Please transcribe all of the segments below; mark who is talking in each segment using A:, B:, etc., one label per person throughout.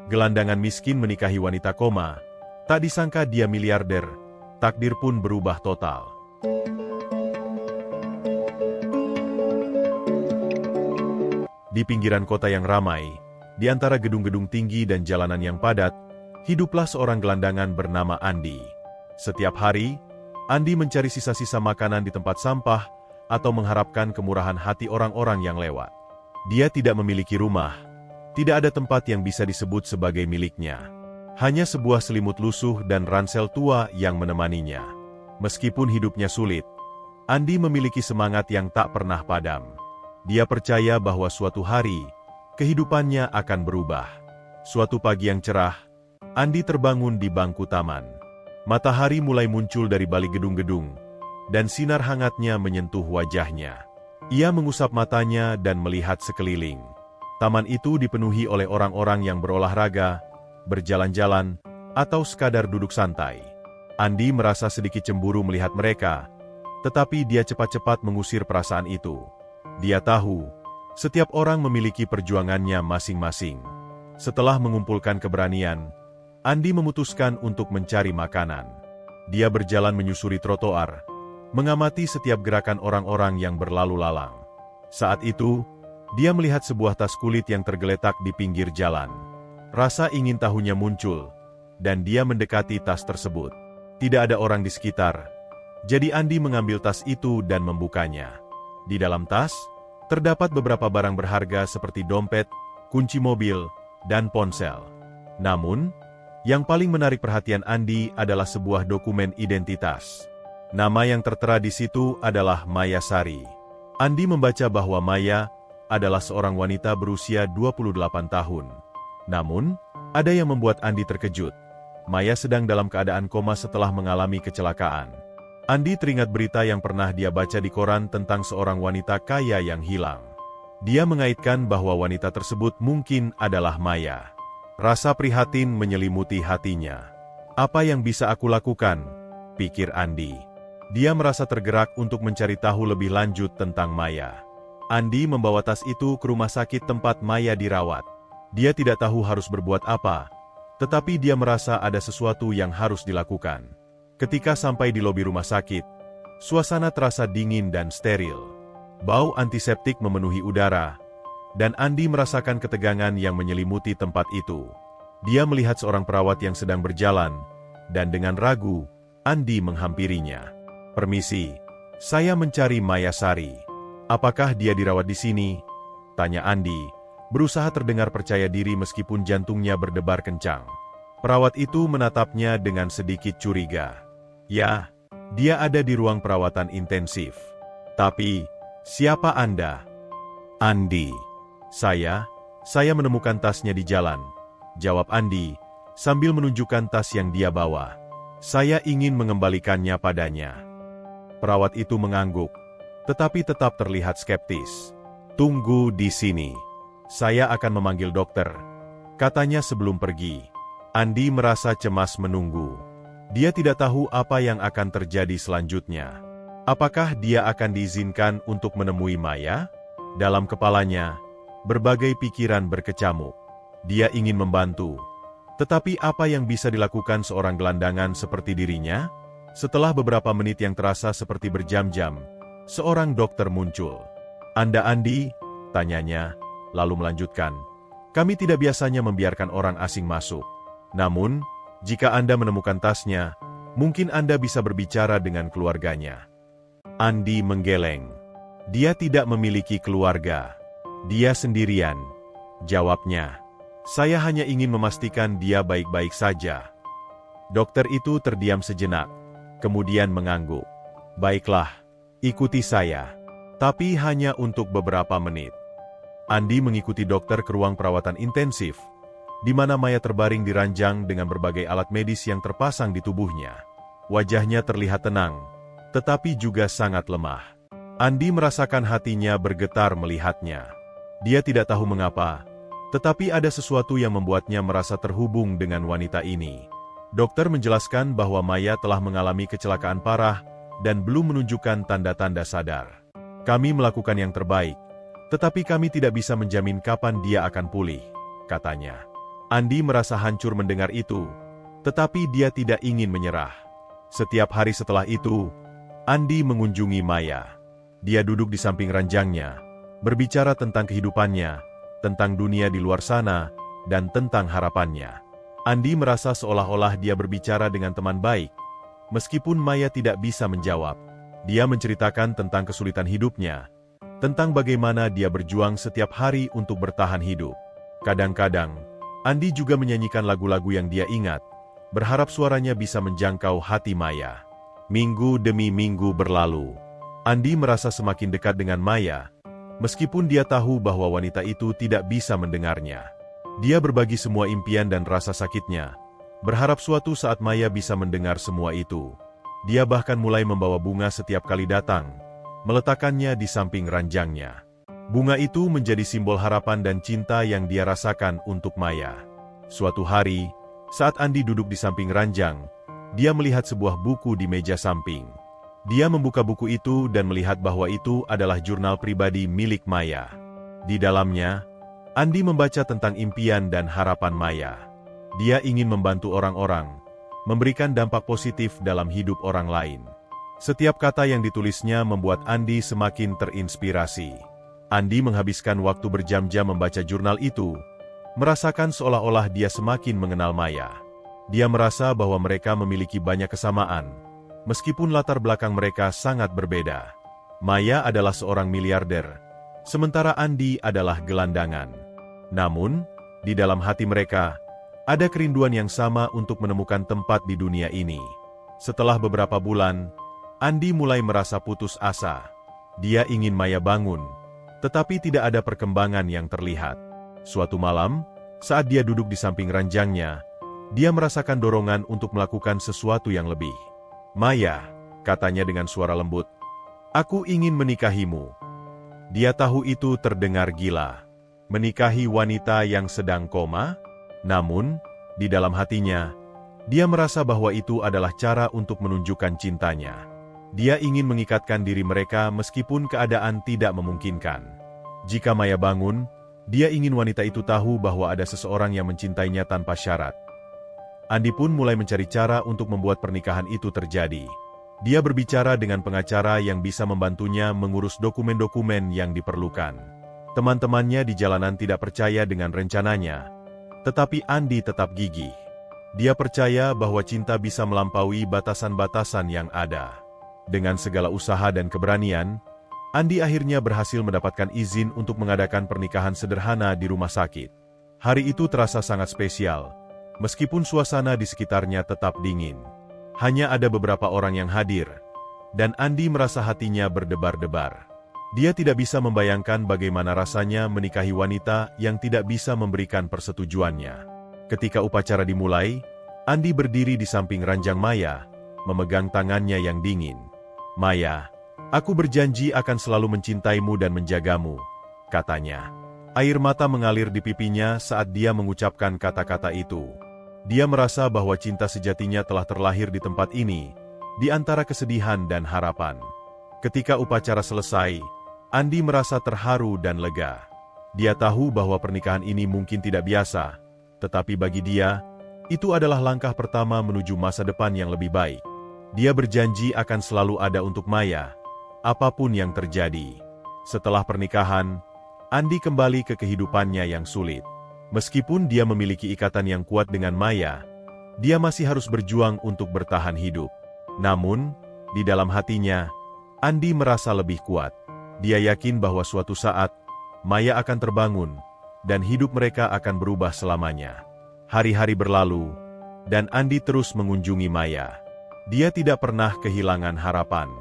A: Gelandangan miskin menikahi wanita koma, tak disangka dia miliarder, takdir pun berubah total. Di pinggiran kota yang ramai, di antara gedung-gedung tinggi dan jalanan yang padat, hiduplah seorang gelandangan bernama Andi. Setiap hari, Andi mencari sisa-sisa makanan di tempat sampah atau mengharapkan kemurahan hati orang-orang yang lewat. Dia tidak memiliki rumah, tidak ada tempat yang bisa disebut sebagai miliknya. Hanya sebuah selimut lusuh dan ransel tua yang menemaninya. Meskipun hidupnya sulit, Andi memiliki semangat yang tak pernah padam. Dia percaya bahwa suatu hari, kehidupannya akan berubah. Suatu pagi yang cerah, Andi terbangun di bangku taman. Matahari mulai muncul dari balik gedung-gedung, dan sinar hangatnya menyentuh wajahnya. Ia mengusap matanya dan melihat sekeliling. Taman itu dipenuhi oleh orang-orang yang berolahraga, berjalan-jalan, atau sekadar duduk santai. Andi merasa sedikit cemburu melihat mereka, tetapi dia cepat-cepat mengusir perasaan itu. Dia tahu, setiap orang memiliki perjuangannya masing-masing. Setelah mengumpulkan keberanian, Andi memutuskan untuk mencari makanan. Dia berjalan menyusuri trotoar, mengamati setiap gerakan orang-orang yang berlalu lalang. Saat itu, dia melihat sebuah tas kulit yang tergeletak di pinggir jalan. Rasa ingin tahunya muncul, dan dia mendekati tas tersebut. Tidak ada orang di sekitar, jadi Andi mengambil tas itu dan membukanya. Di dalam tas, terdapat beberapa barang berharga seperti dompet, kunci mobil, dan ponsel. Namun, yang paling menarik perhatian Andi adalah sebuah dokumen identitas. Nama yang tertera di situ adalah Maya Sari. Andi membaca bahwa Maya adalah seorang wanita berusia 28 tahun. Namun, ada yang membuat Andi terkejut. Maya sedang dalam keadaan koma setelah mengalami kecelakaan. Andi teringat berita yang pernah dia baca di koran tentang seorang wanita kaya yang hilang. Dia mengaitkan bahwa wanita tersebut mungkin adalah Maya. Rasa prihatin menyelimuti hatinya. Apa yang bisa aku lakukan? Pikir Andi. Dia merasa tergerak untuk mencari tahu lebih lanjut tentang Maya. Andi membawa tas itu ke rumah sakit tempat Maya dirawat. Dia tidak tahu harus berbuat apa, tetapi dia merasa ada sesuatu yang harus dilakukan. Ketika sampai di lobi rumah sakit, suasana terasa dingin dan steril. Bau antiseptik memenuhi udara, dan Andi merasakan ketegangan yang menyelimuti tempat itu. Dia melihat seorang perawat yang sedang berjalan, dan dengan ragu, Andi menghampirinya. "Permisi, saya mencari Maya Sari. Apakah dia dirawat di sini?" tanya Andi, berusaha terdengar percaya diri meskipun jantungnya berdebar kencang. Perawat itu menatapnya dengan sedikit curiga. "Ya, dia ada di ruang perawatan intensif. Tapi, siapa Anda?" "Andi. Saya menemukan tasnya di jalan," jawab Andi, sambil menunjukkan tas yang dia bawa. "Saya ingin mengembalikannya padanya." Perawat itu mengangguk, tetapi tetap terlihat skeptis. "Tunggu di sini. Saya akan memanggil dokter," katanya sebelum pergi. Andi merasa cemas menunggu. Dia tidak tahu apa yang akan terjadi selanjutnya. Apakah dia akan diizinkan untuk menemui Maya? Dalam kepalanya, berbagai pikiran berkecamuk. Dia ingin membantu. Tetapi apa yang bisa dilakukan seorang gelandangan seperti dirinya? Setelah beberapa menit yang terasa seperti berjam-jam, seorang dokter muncul. "Anda Andi?" tanyanya, lalu melanjutkan. "Kami tidak biasanya membiarkan orang asing masuk. Namun, jika Anda menemukan tasnya, mungkin Anda bisa berbicara dengan keluarganya." Andi menggeleng. Dia tidak memiliki keluarga. Dia sendirian, jawabnya. "Saya hanya ingin memastikan dia baik-baik saja." Dokter itu terdiam sejenak, kemudian mengangguk. "Baiklah, ikuti saya. Tapi hanya untuk beberapa menit." Andi mengikuti dokter ke ruang perawatan intensif, di mana Maya terbaring di ranjang dengan berbagai alat medis yang terpasang di tubuhnya. Wajahnya terlihat tenang, tetapi juga sangat lemah. Andi merasakan hatinya bergetar melihatnya. Dia tidak tahu mengapa, tetapi ada sesuatu yang membuatnya merasa terhubung dengan wanita ini. Dokter menjelaskan bahwa Maya telah mengalami kecelakaan parah dan belum menunjukkan tanda-tanda sadar. "Kami melakukan yang terbaik, tetapi kami tidak bisa menjamin kapan dia akan pulih," katanya. Andi merasa hancur mendengar itu, tetapi dia tidak ingin menyerah. Setiap hari setelah itu, Andi mengunjungi Maya. Dia duduk di samping ranjangnya, berbicara tentang kehidupannya, tentang dunia di luar sana, dan tentang harapannya. Andi merasa seolah-olah dia berbicara dengan teman baik. Meskipun Maya tidak bisa menjawab, dia menceritakan tentang kesulitan hidupnya, tentang bagaimana dia berjuang setiap hari untuk bertahan hidup. Kadang-kadang, Andi juga menyanyikan lagu-lagu yang dia ingat, berharap suaranya bisa menjangkau hati Maya. Minggu demi minggu berlalu. Andi merasa semakin dekat dengan Maya, meskipun dia tahu bahwa wanita itu tidak bisa mendengarnya. Dia berbagi semua impian dan rasa sakitnya, berharap suatu saat Maya bisa mendengar semua itu. Dia bahkan mulai membawa bunga setiap kali datang, meletakkannya di samping ranjangnya. Bunga itu menjadi simbol harapan dan cinta yang dia rasakan untuk Maya. Suatu hari, saat Andi duduk di samping ranjang, dia melihat sebuah buku di meja samping. Dia membuka buku itu dan melihat bahwa itu adalah jurnal pribadi milik Maya. Di dalamnya, Andi membaca tentang impian dan harapan Maya. Dia ingin membantu orang-orang, memberikan dampak positif dalam hidup orang lain. Setiap kata yang ditulisnya membuat Andi semakin terinspirasi. Andi menghabiskan waktu berjam-jam membaca jurnal itu, merasakan seolah-olah dia semakin mengenal Maya. Dia merasa bahwa mereka memiliki banyak kesamaan, meskipun latar belakang mereka sangat berbeda. Maya adalah seorang miliarder, sementara Andi adalah gelandangan. Namun, di dalam hati mereka, ada kerinduan yang sama untuk menemukan tempat di dunia ini. Setelah beberapa bulan, Andi mulai merasa putus asa. Dia ingin Maya bangun, tetapi tidak ada perkembangan yang terlihat. Suatu malam, saat dia duduk di samping ranjangnya, dia merasakan dorongan untuk melakukan sesuatu yang lebih. "Maya," katanya dengan suara lembut, "aku ingin menikahimu." Dia tahu itu terdengar gila. Menikahi wanita yang sedang koma? Namun, di dalam hatinya, dia merasa bahwa itu adalah cara untuk menunjukkan cintanya. Dia ingin mengikatkan diri mereka meskipun keadaan tidak memungkinkan. Jika Maya bangun, dia ingin wanita itu tahu bahwa ada seseorang yang mencintainya tanpa syarat. Andi pun mulai mencari cara untuk membuat pernikahan itu terjadi. Dia berbicara dengan pengacara yang bisa membantunya mengurus dokumen-dokumen yang diperlukan. Teman-temannya di jalanan tidak percaya dengan rencananya, tetapi Andi tetap gigih. Dia percaya bahwa cinta bisa melampaui batasan-batasan yang ada. Dengan segala usaha dan keberanian, Andi akhirnya berhasil mendapatkan izin untuk mengadakan pernikahan sederhana di rumah sakit. Hari itu terasa sangat spesial, meskipun suasana di sekitarnya tetap dingin. Hanya ada beberapa orang yang hadir, dan Andi merasa hatinya berdebar-debar. Dia tidak bisa membayangkan bagaimana rasanya menikahi wanita yang tidak bisa memberikan persetujuannya. Ketika upacara dimulai, Andi berdiri di samping ranjang Maya, memegang tangannya yang dingin. "Maya, aku berjanji akan selalu mencintaimu dan menjagamu," katanya. Air mata mengalir di pipinya saat dia mengucapkan kata-kata itu. Dia merasa bahwa cinta sejatinya telah terlahir di tempat ini, di antara kesedihan dan harapan. Ketika upacara selesai, Andi merasa terharu dan lega. Dia tahu bahwa pernikahan ini mungkin tidak biasa, tetapi bagi dia, itu adalah langkah pertama menuju masa depan yang lebih baik. Dia berjanji akan selalu ada untuk Maya, apapun yang terjadi. Setelah pernikahan, Andi kembali ke kehidupannya yang sulit. Meskipun dia memiliki ikatan yang kuat dengan Maya, dia masih harus berjuang untuk bertahan hidup. Namun, di dalam hatinya, Andi merasa lebih kuat. Dia yakin bahwa suatu saat, Maya akan terbangun, dan hidup mereka akan berubah selamanya. Hari-hari berlalu, dan Andi terus mengunjungi Maya. Dia tidak pernah kehilangan harapan.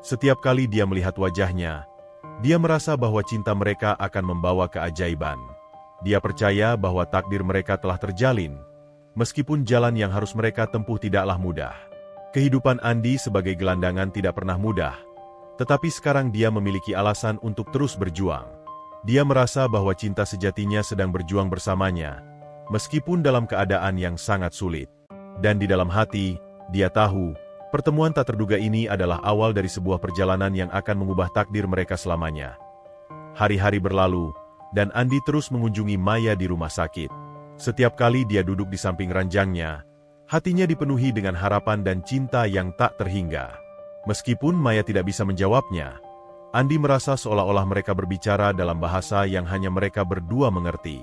A: Setiap kali dia melihat wajahnya, dia merasa bahwa cinta mereka akan membawa keajaiban. Dia percaya bahwa takdir mereka telah terjalin, meskipun jalan yang harus mereka tempuh tidaklah mudah. Kehidupan Andi sebagai gelandangan tidak pernah mudah, tetapi sekarang dia memiliki alasan untuk terus berjuang. Dia merasa bahwa cinta sejatinya sedang berjuang bersamanya, meskipun dalam keadaan yang sangat sulit. Dan di dalam hati, dia tahu, pertemuan tak terduga ini adalah awal dari sebuah perjalanan yang akan mengubah takdir mereka selamanya. Hari-hari berlalu, dan Andi terus mengunjungi Maya di rumah sakit. Setiap kali dia duduk di samping ranjangnya, hatinya dipenuhi dengan harapan dan cinta yang tak terhingga. Meskipun Maya tidak bisa menjawabnya, Andi merasa seolah-olah mereka berbicara dalam bahasa yang hanya mereka berdua mengerti.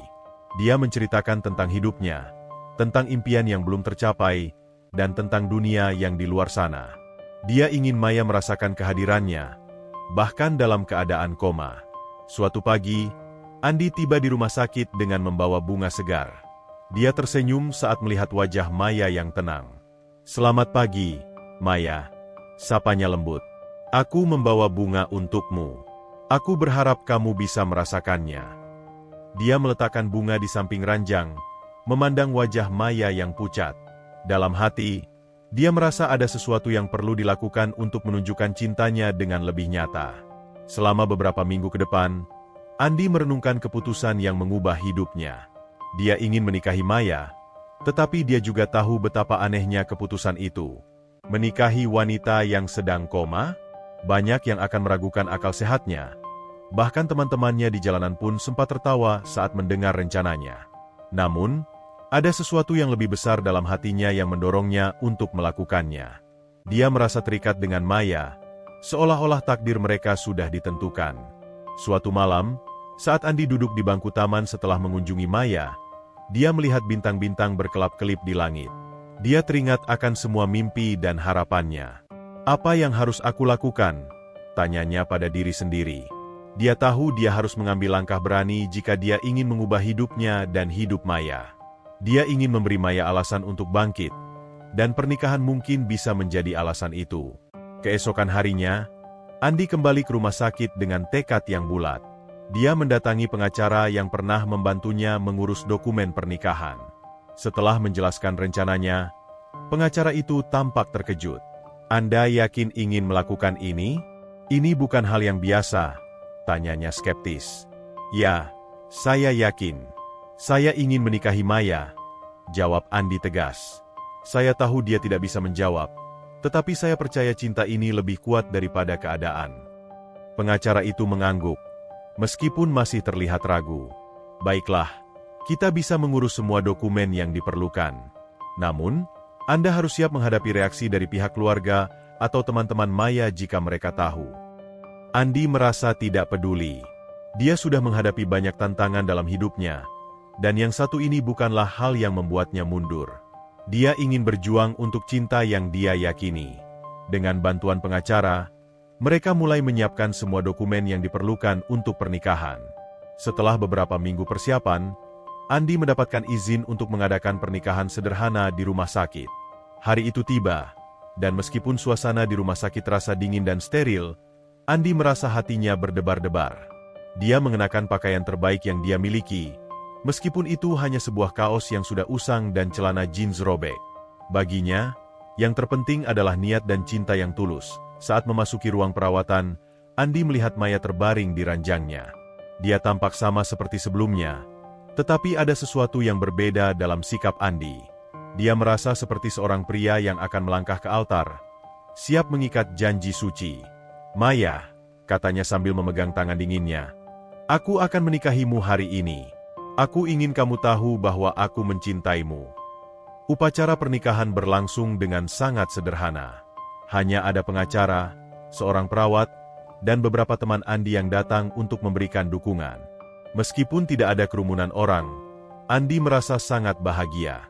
A: Dia menceritakan tentang hidupnya, tentang impian yang belum tercapai, dan tentang dunia yang di luar sana. Dia ingin Maya merasakan kehadirannya, bahkan dalam keadaan koma. Suatu pagi, Andi tiba di rumah sakit dengan membawa bunga segar. Dia tersenyum saat melihat wajah Maya yang tenang. "Selamat pagi, Maya," sapanya lembut. "Aku membawa bunga untukmu. Aku berharap kamu bisa merasakannya." Dia meletakkan bunga di samping ranjang, memandang wajah Maya yang pucat. Dalam hati, dia merasa ada sesuatu yang perlu dilakukan untuk menunjukkan cintanya dengan lebih nyata. Selama beberapa minggu ke depan, Andi merenungkan keputusan yang mengubah hidupnya. Dia ingin menikahi Maya, tetapi dia juga tahu betapa anehnya keputusan itu. Menikahi wanita yang sedang koma? Banyak yang akan meragukan akal sehatnya. Bahkan teman-temannya di jalanan pun sempat tertawa saat mendengar rencananya. Namun, ada sesuatu yang lebih besar dalam hatinya yang mendorongnya untuk melakukannya. Dia merasa terikat dengan Maya, seolah-olah takdir mereka sudah ditentukan. Suatu malam, saat Andi duduk di bangku taman setelah mengunjungi Maya, dia melihat bintang-bintang berkelap-kelip di langit. Dia teringat akan semua mimpi dan harapannya. "Apa yang harus aku lakukan?" tanyanya pada diri sendiri. Dia tahu dia harus mengambil langkah berani jika dia ingin mengubah hidupnya dan hidup Maya. Dia ingin memberi Maya alasan untuk bangkit, dan pernikahan mungkin bisa menjadi alasan itu. Keesokan harinya, Andi kembali ke rumah sakit dengan tekad yang bulat. Dia mendatangi pengacara yang pernah membantunya mengurus dokumen pernikahan. Setelah menjelaskan rencananya, pengacara itu tampak terkejut. "Anda yakin ingin melakukan ini? Ini bukan hal yang biasa," tanyanya skeptis. "Ya, saya yakin. Saya ingin menikahi Maya," jawab Andi tegas. "Saya tahu dia tidak bisa menjawab, tetapi saya percaya cinta ini lebih kuat daripada keadaan." Pengacara itu mengangguk, meskipun masih terlihat ragu. "Baiklah, kita bisa mengurus semua dokumen yang diperlukan. Namun, Anda harus siap menghadapi reaksi dari pihak keluarga atau teman-teman Maya jika mereka tahu." Andi merasa tidak peduli. Dia sudah menghadapi banyak tantangan dalam hidupnya, dan yang satu ini bukanlah hal yang membuatnya mundur. Dia ingin berjuang untuk cinta yang dia yakini. Dengan bantuan pengacara, mereka mulai menyiapkan semua dokumen yang diperlukan untuk pernikahan. Setelah beberapa minggu persiapan, Andi mendapatkan izin untuk mengadakan pernikahan sederhana di rumah sakit. Hari itu tiba, dan meskipun suasana di rumah sakit terasa dingin dan steril, Andi merasa hatinya berdebar-debar. Dia mengenakan pakaian terbaik yang dia miliki, meskipun itu hanya sebuah kaos yang sudah usang dan celana jeans robek. Baginya, yang terpenting adalah niat dan cinta yang tulus. Saat memasuki ruang perawatan, Andi melihat Maya terbaring di ranjangnya. Dia tampak sama seperti sebelumnya, tetapi ada sesuatu yang berbeda dalam sikap Andi. Dia merasa seperti seorang pria yang akan melangkah ke altar, siap mengikat janji suci. "Maya," katanya sambil memegang tangan dinginnya, "aku akan menikahimu hari ini. Aku ingin kamu tahu bahwa aku mencintaimu." Upacara pernikahan berlangsung dengan sangat sederhana. Hanya ada pengacara, seorang perawat, dan beberapa teman Andi yang datang untuk memberikan dukungan. Meskipun tidak ada kerumunan orang, Andi merasa sangat bahagia.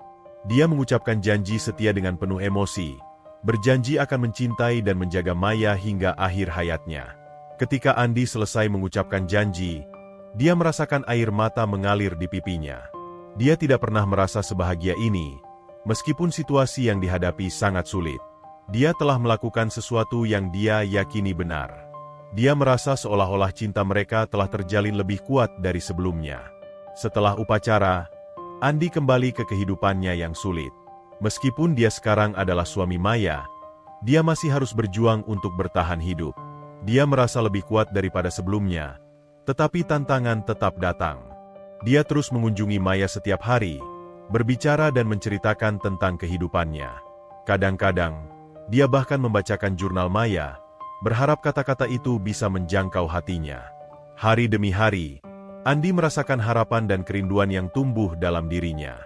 A: Dia mengucapkan janji setia dengan penuh emosi, berjanji akan mencintai dan menjaga Maya hingga akhir hayatnya. Ketika Andi selesai mengucapkan janji, dia merasakan air mata mengalir di pipinya. Dia tidak pernah merasa sebahagia ini, meskipun situasi yang dihadapi sangat sulit. Dia telah melakukan sesuatu yang dia yakini benar. Dia merasa seolah-olah cinta mereka telah terjalin lebih kuat dari sebelumnya. Setelah upacara, Andi kembali ke kehidupannya yang sulit. Meskipun dia sekarang adalah suami Maya, dia masih harus berjuang untuk bertahan hidup. Dia merasa lebih kuat daripada sebelumnya, tetapi tantangan tetap datang. Dia terus mengunjungi Maya setiap hari, berbicara dan menceritakan tentang kehidupannya. Kadang-kadang, dia bahkan membacakan jurnal Maya, berharap kata-kata itu bisa menjangkau hatinya. Hari demi hari, Andi merasakan harapan dan kerinduan yang tumbuh dalam dirinya.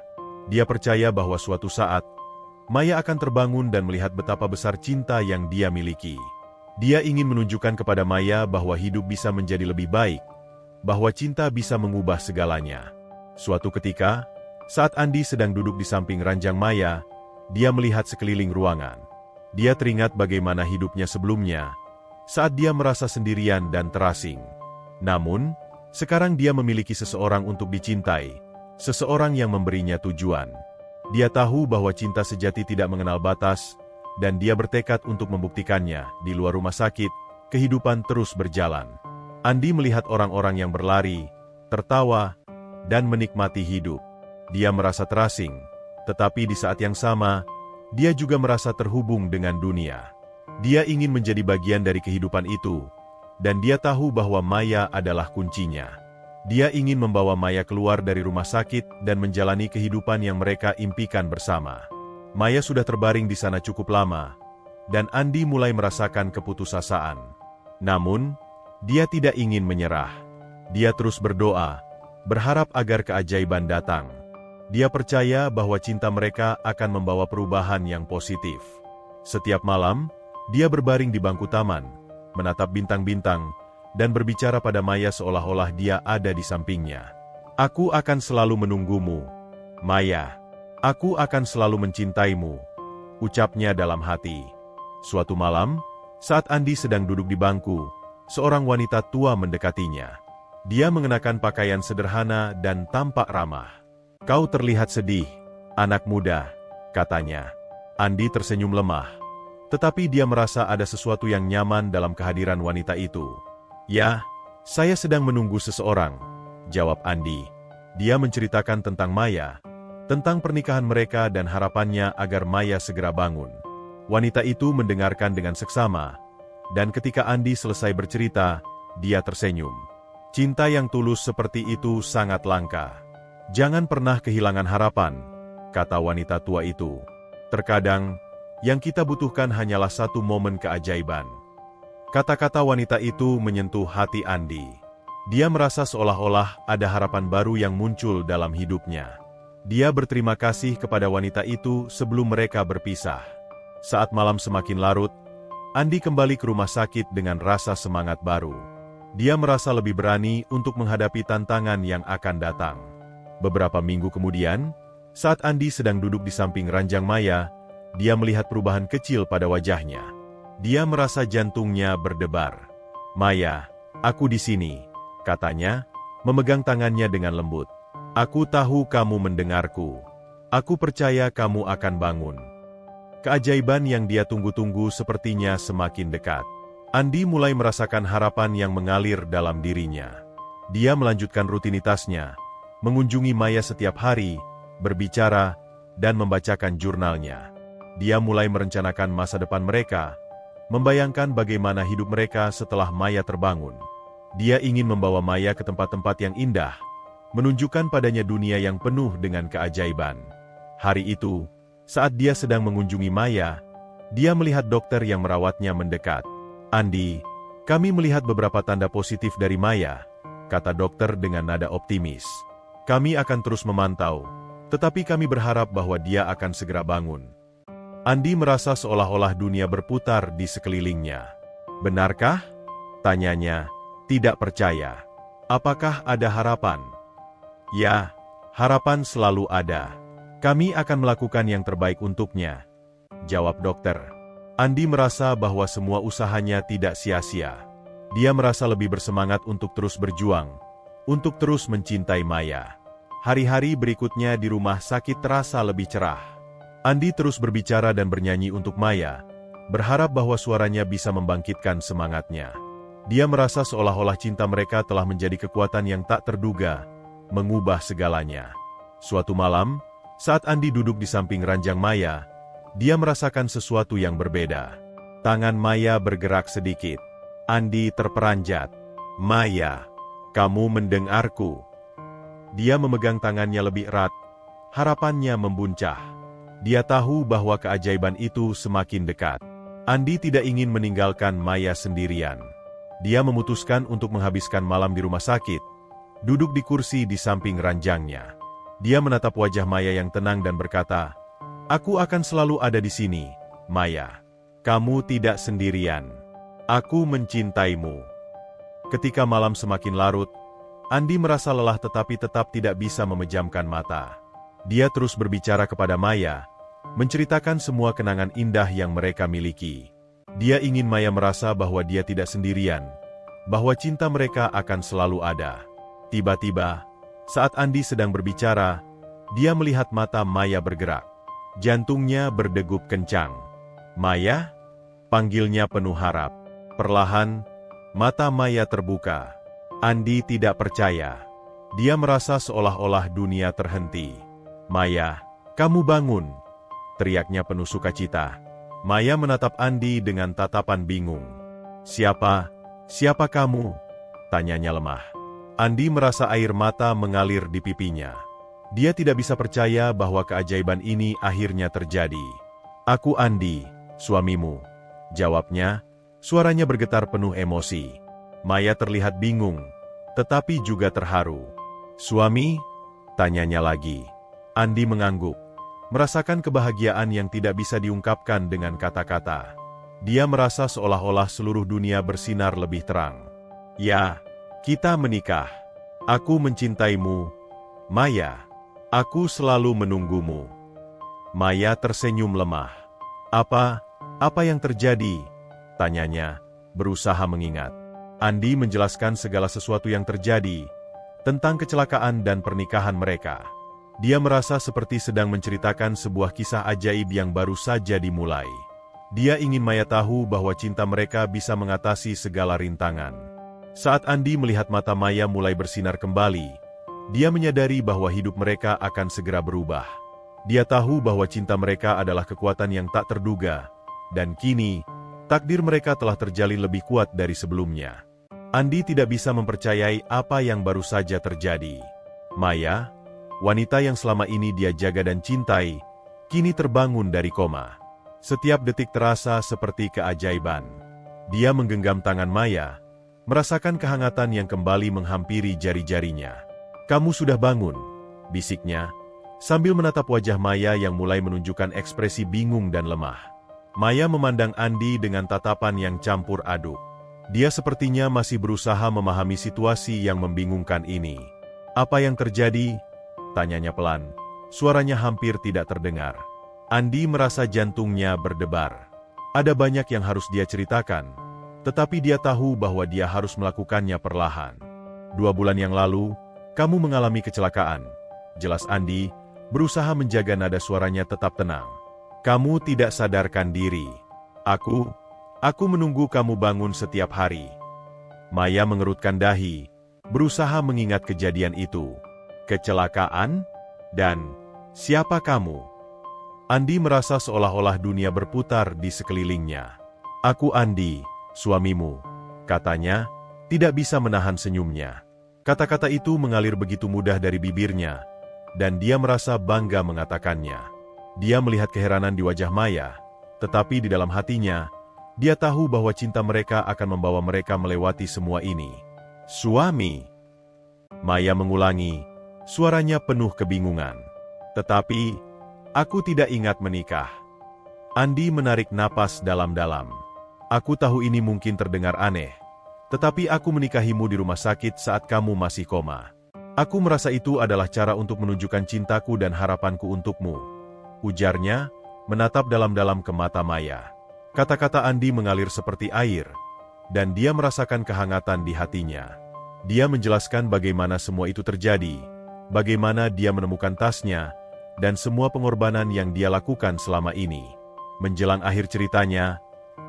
A: Dia percaya bahwa suatu saat, Maya akan terbangun dan melihat betapa besar cinta yang dia miliki. Dia ingin menunjukkan kepada Maya bahwa hidup bisa menjadi lebih baik, bahwa cinta bisa mengubah segalanya. Suatu ketika, saat Andi sedang duduk di samping ranjang Maya, dia melihat sekeliling ruangan. Dia teringat bagaimana hidupnya sebelumnya, saat dia merasa sendirian dan terasing. Namun, sekarang dia memiliki seseorang untuk dicintai, seseorang yang memberinya tujuan. Dia tahu bahwa cinta sejati tidak mengenal batas, dan dia bertekad untuk membuktikannya. Di luar rumah sakit, kehidupan terus berjalan. Andi melihat orang-orang yang berlari, tertawa, dan menikmati hidup. Dia merasa terasing, tetapi di saat yang sama, dia juga merasa terhubung dengan dunia. Dia ingin menjadi bagian dari kehidupan itu, dan dia tahu bahwa Maya adalah kuncinya. Dia ingin membawa Maya keluar dari rumah sakit dan menjalani kehidupan yang mereka impikan bersama. Maya sudah terbaring di sana cukup lama, dan Andi mulai merasakan keputusasaan. Namun, dia tidak ingin menyerah. Dia terus berdoa, berharap agar keajaiban datang. Dia percaya bahwa cinta mereka akan membawa perubahan yang positif. Setiap malam, dia berbaring di bangku taman, menatap bintang-bintang, dan berbicara pada Maya seolah-olah dia ada di sampingnya. "Aku akan selalu menunggumu, Maya. Aku akan selalu mencintaimu," ucapnya dalam hati. Suatu malam, saat Andi sedang duduk di bangku, seorang wanita tua mendekatinya. Dia mengenakan pakaian sederhana dan tampak ramah. "Kau terlihat sedih, anak muda," katanya. Andi tersenyum lemah, tetapi dia merasa ada sesuatu yang nyaman dalam kehadiran wanita itu. "Ya, saya sedang menunggu seseorang," jawab Andi. Dia menceritakan tentang Maya, tentang pernikahan mereka dan harapannya agar Maya segera bangun. Wanita itu mendengarkan dengan seksama, dan ketika Andi selesai bercerita, dia tersenyum. "Cinta yang tulus seperti itu sangat langka. Jangan pernah kehilangan harapan," kata wanita tua itu. "Terkadang, yang kita butuhkan hanyalah satu momen keajaiban." Kata-kata wanita itu menyentuh hati Andi. Dia merasa seolah-olah ada harapan baru yang muncul dalam hidupnya. Dia berterima kasih kepada wanita itu sebelum mereka berpisah. Saat malam semakin larut, Andi kembali ke rumah sakit dengan rasa semangat baru. Dia merasa lebih berani untuk menghadapi tantangan yang akan datang. Beberapa minggu kemudian, saat Andi sedang duduk di samping ranjang Maya, dia melihat perubahan kecil pada wajahnya. Dia merasa jantungnya berdebar. "Maya, aku di sini," katanya, memegang tangannya dengan lembut. "Aku tahu kamu mendengarku. Aku percaya kamu akan bangun." Keajaiban yang dia tunggu-tunggu sepertinya semakin dekat. Andi mulai merasakan harapan yang mengalir dalam dirinya. Dia melanjutkan rutinitasnya, mengunjungi Maya setiap hari, berbicara, dan membacakan jurnalnya. Dia mulai merencanakan masa depan mereka, membayangkan bagaimana hidup mereka setelah Maya terbangun. Dia ingin membawa Maya ke tempat-tempat yang indah, menunjukkan padanya dunia yang penuh dengan keajaiban. Hari itu, saat dia sedang mengunjungi Maya, dia melihat dokter yang merawatnya mendekat. "Andi, kami melihat beberapa tanda positif dari Maya," kata dokter dengan nada optimis. "Kami akan terus memantau, tetapi kami berharap bahwa dia akan segera bangun." Andi merasa seolah-olah dunia berputar di sekelilingnya. "Benarkah?" tanyanya, tidak percaya. "Apakah ada harapan?" "Ya, harapan selalu ada. Kami akan melakukan yang terbaik untuknya," jawab dokter. Andi merasa bahwa semua usahanya tidak sia-sia. Dia merasa lebih bersemangat untuk terus berjuang, untuk terus mencintai Maya. Hari-hari berikutnya di rumah sakit terasa lebih cerah. Andi terus berbicara dan bernyanyi untuk Maya, berharap bahwa suaranya bisa membangkitkan semangatnya. Dia merasa seolah-olah cinta mereka telah menjadi kekuatan yang tak terduga, mengubah segalanya. Suatu malam, saat Andi duduk di samping ranjang Maya, dia merasakan sesuatu yang berbeda. Tangan Maya bergerak sedikit. Andi terperanjat. "Maya, kamu mendengarku?" Dia memegang tangannya lebih erat, harapannya membuncah. Dia tahu bahwa keajaiban itu semakin dekat. Andi tidak ingin meninggalkan Maya sendirian. Dia memutuskan untuk menghabiskan malam di rumah sakit, duduk di kursi di samping ranjangnya. Dia menatap wajah Maya yang tenang dan berkata, "Aku akan selalu ada di sini, Maya. Kamu tidak sendirian. Aku mencintaimu." Ketika malam semakin larut, Andi merasa lelah tetapi tetap tidak bisa memejamkan mata. Dia terus berbicara kepada Maya, menceritakan semua kenangan indah yang mereka miliki. Dia ingin Maya merasa bahwa dia tidak sendirian, bahwa cinta mereka akan selalu ada. Tiba-tiba, saat Andi sedang berbicara, dia melihat mata Maya bergerak. Jantungnya berdegup kencang. "Maya?" panggilnya penuh harap. Perlahan, mata Maya terbuka. Andi tidak percaya. Dia merasa seolah-olah dunia terhenti. "Maya, kamu bangun!" teriaknya penuh sukacita. Maya menatap Andi dengan tatapan bingung. Siapa kamu?" tanyanya lemah. Andi merasa air mata mengalir di pipinya. Dia tidak bisa percaya bahwa keajaiban ini akhirnya terjadi. "Aku Andi, suamimu," jawabnya, suaranya bergetar penuh emosi. Maya terlihat bingung, tetapi juga terharu. "Suami?" tanyanya lagi. Andi mengangguk, merasakan kebahagiaan yang tidak bisa diungkapkan dengan kata-kata. Dia merasa seolah-olah seluruh dunia bersinar lebih terang. "Ya, kita menikah. Aku mencintaimu, Maya. Aku selalu menunggumu." Maya tersenyum lemah. Apa yang terjadi?" tanyanya, berusaha mengingat. Andi menjelaskan segala sesuatu yang terjadi, tentang kecelakaan dan pernikahan mereka. Dia merasa seperti sedang menceritakan sebuah kisah ajaib yang baru saja dimulai. Dia ingin Maya tahu bahwa cinta mereka bisa mengatasi segala rintangan. Saat Andi melihat mata Maya mulai bersinar kembali, dia menyadari bahwa hidup mereka akan segera berubah. Dia tahu bahwa cinta mereka adalah kekuatan yang tak terduga, dan kini, takdir mereka telah terjalin lebih kuat dari sebelumnya. Andi tidak bisa mempercayai apa yang baru saja terjadi. Maya, wanita yang selama ini dia jaga dan cintai, kini terbangun dari koma. Setiap detik terasa seperti keajaiban. Dia menggenggam tangan Maya, merasakan kehangatan yang kembali menghampiri jari-jarinya. "Kamu sudah bangun," bisiknya, sambil menatap wajah Maya yang mulai menunjukkan ekspresi bingung dan lemah. Maya memandang Andi dengan tatapan yang campur aduk. Dia sepertinya masih berusaha memahami situasi yang membingungkan ini. "Apa yang terjadi?" tanyanya pelan. Suaranya hampir tidak terdengar. Andi merasa jantungnya berdebar. Ada banyak yang harus dia ceritakan, tetapi dia tahu bahwa dia harus melakukannya perlahan. "2 bulan yang lalu, kamu mengalami kecelakaan," jelas Andi, berusaha menjaga nada suaranya tetap tenang. "Kamu tidak sadarkan diri. Aku menunggu kamu bangun setiap hari." Maya mengerutkan dahi, berusaha mengingat kejadian itu. "Kecelakaan? Dan siapa kamu?" Andi merasa seolah-olah dunia berputar di sekelilingnya. "Aku Andi, suamimu," katanya, tidak bisa menahan senyumnya. Kata-kata itu mengalir begitu mudah dari bibirnya, dan dia merasa bangga mengatakannya. Dia melihat keheranan di wajah Maya, tetapi di dalam hatinya, dia tahu bahwa cinta mereka akan membawa mereka melewati semua ini. "Suami?" Maya mengulangi, suaranya penuh kebingungan. "Tetapi, aku tidak ingat menikah." Andi menarik napas dalam-dalam. "Aku tahu ini mungkin terdengar aneh, tetapi aku menikahimu di rumah sakit saat kamu masih koma. Aku merasa itu adalah cara untuk menunjukkan cintaku dan harapanku untukmu," ujarnya, menatap dalam-dalam ke mata Maya. Kata-kata Andi mengalir seperti air, dan dia merasakan kehangatan di hatinya. Dia menjelaskan bagaimana semua itu terjadi, bagaimana dia menemukan tasnya, dan semua pengorbanan yang dia lakukan selama ini. Menjelang akhir ceritanya,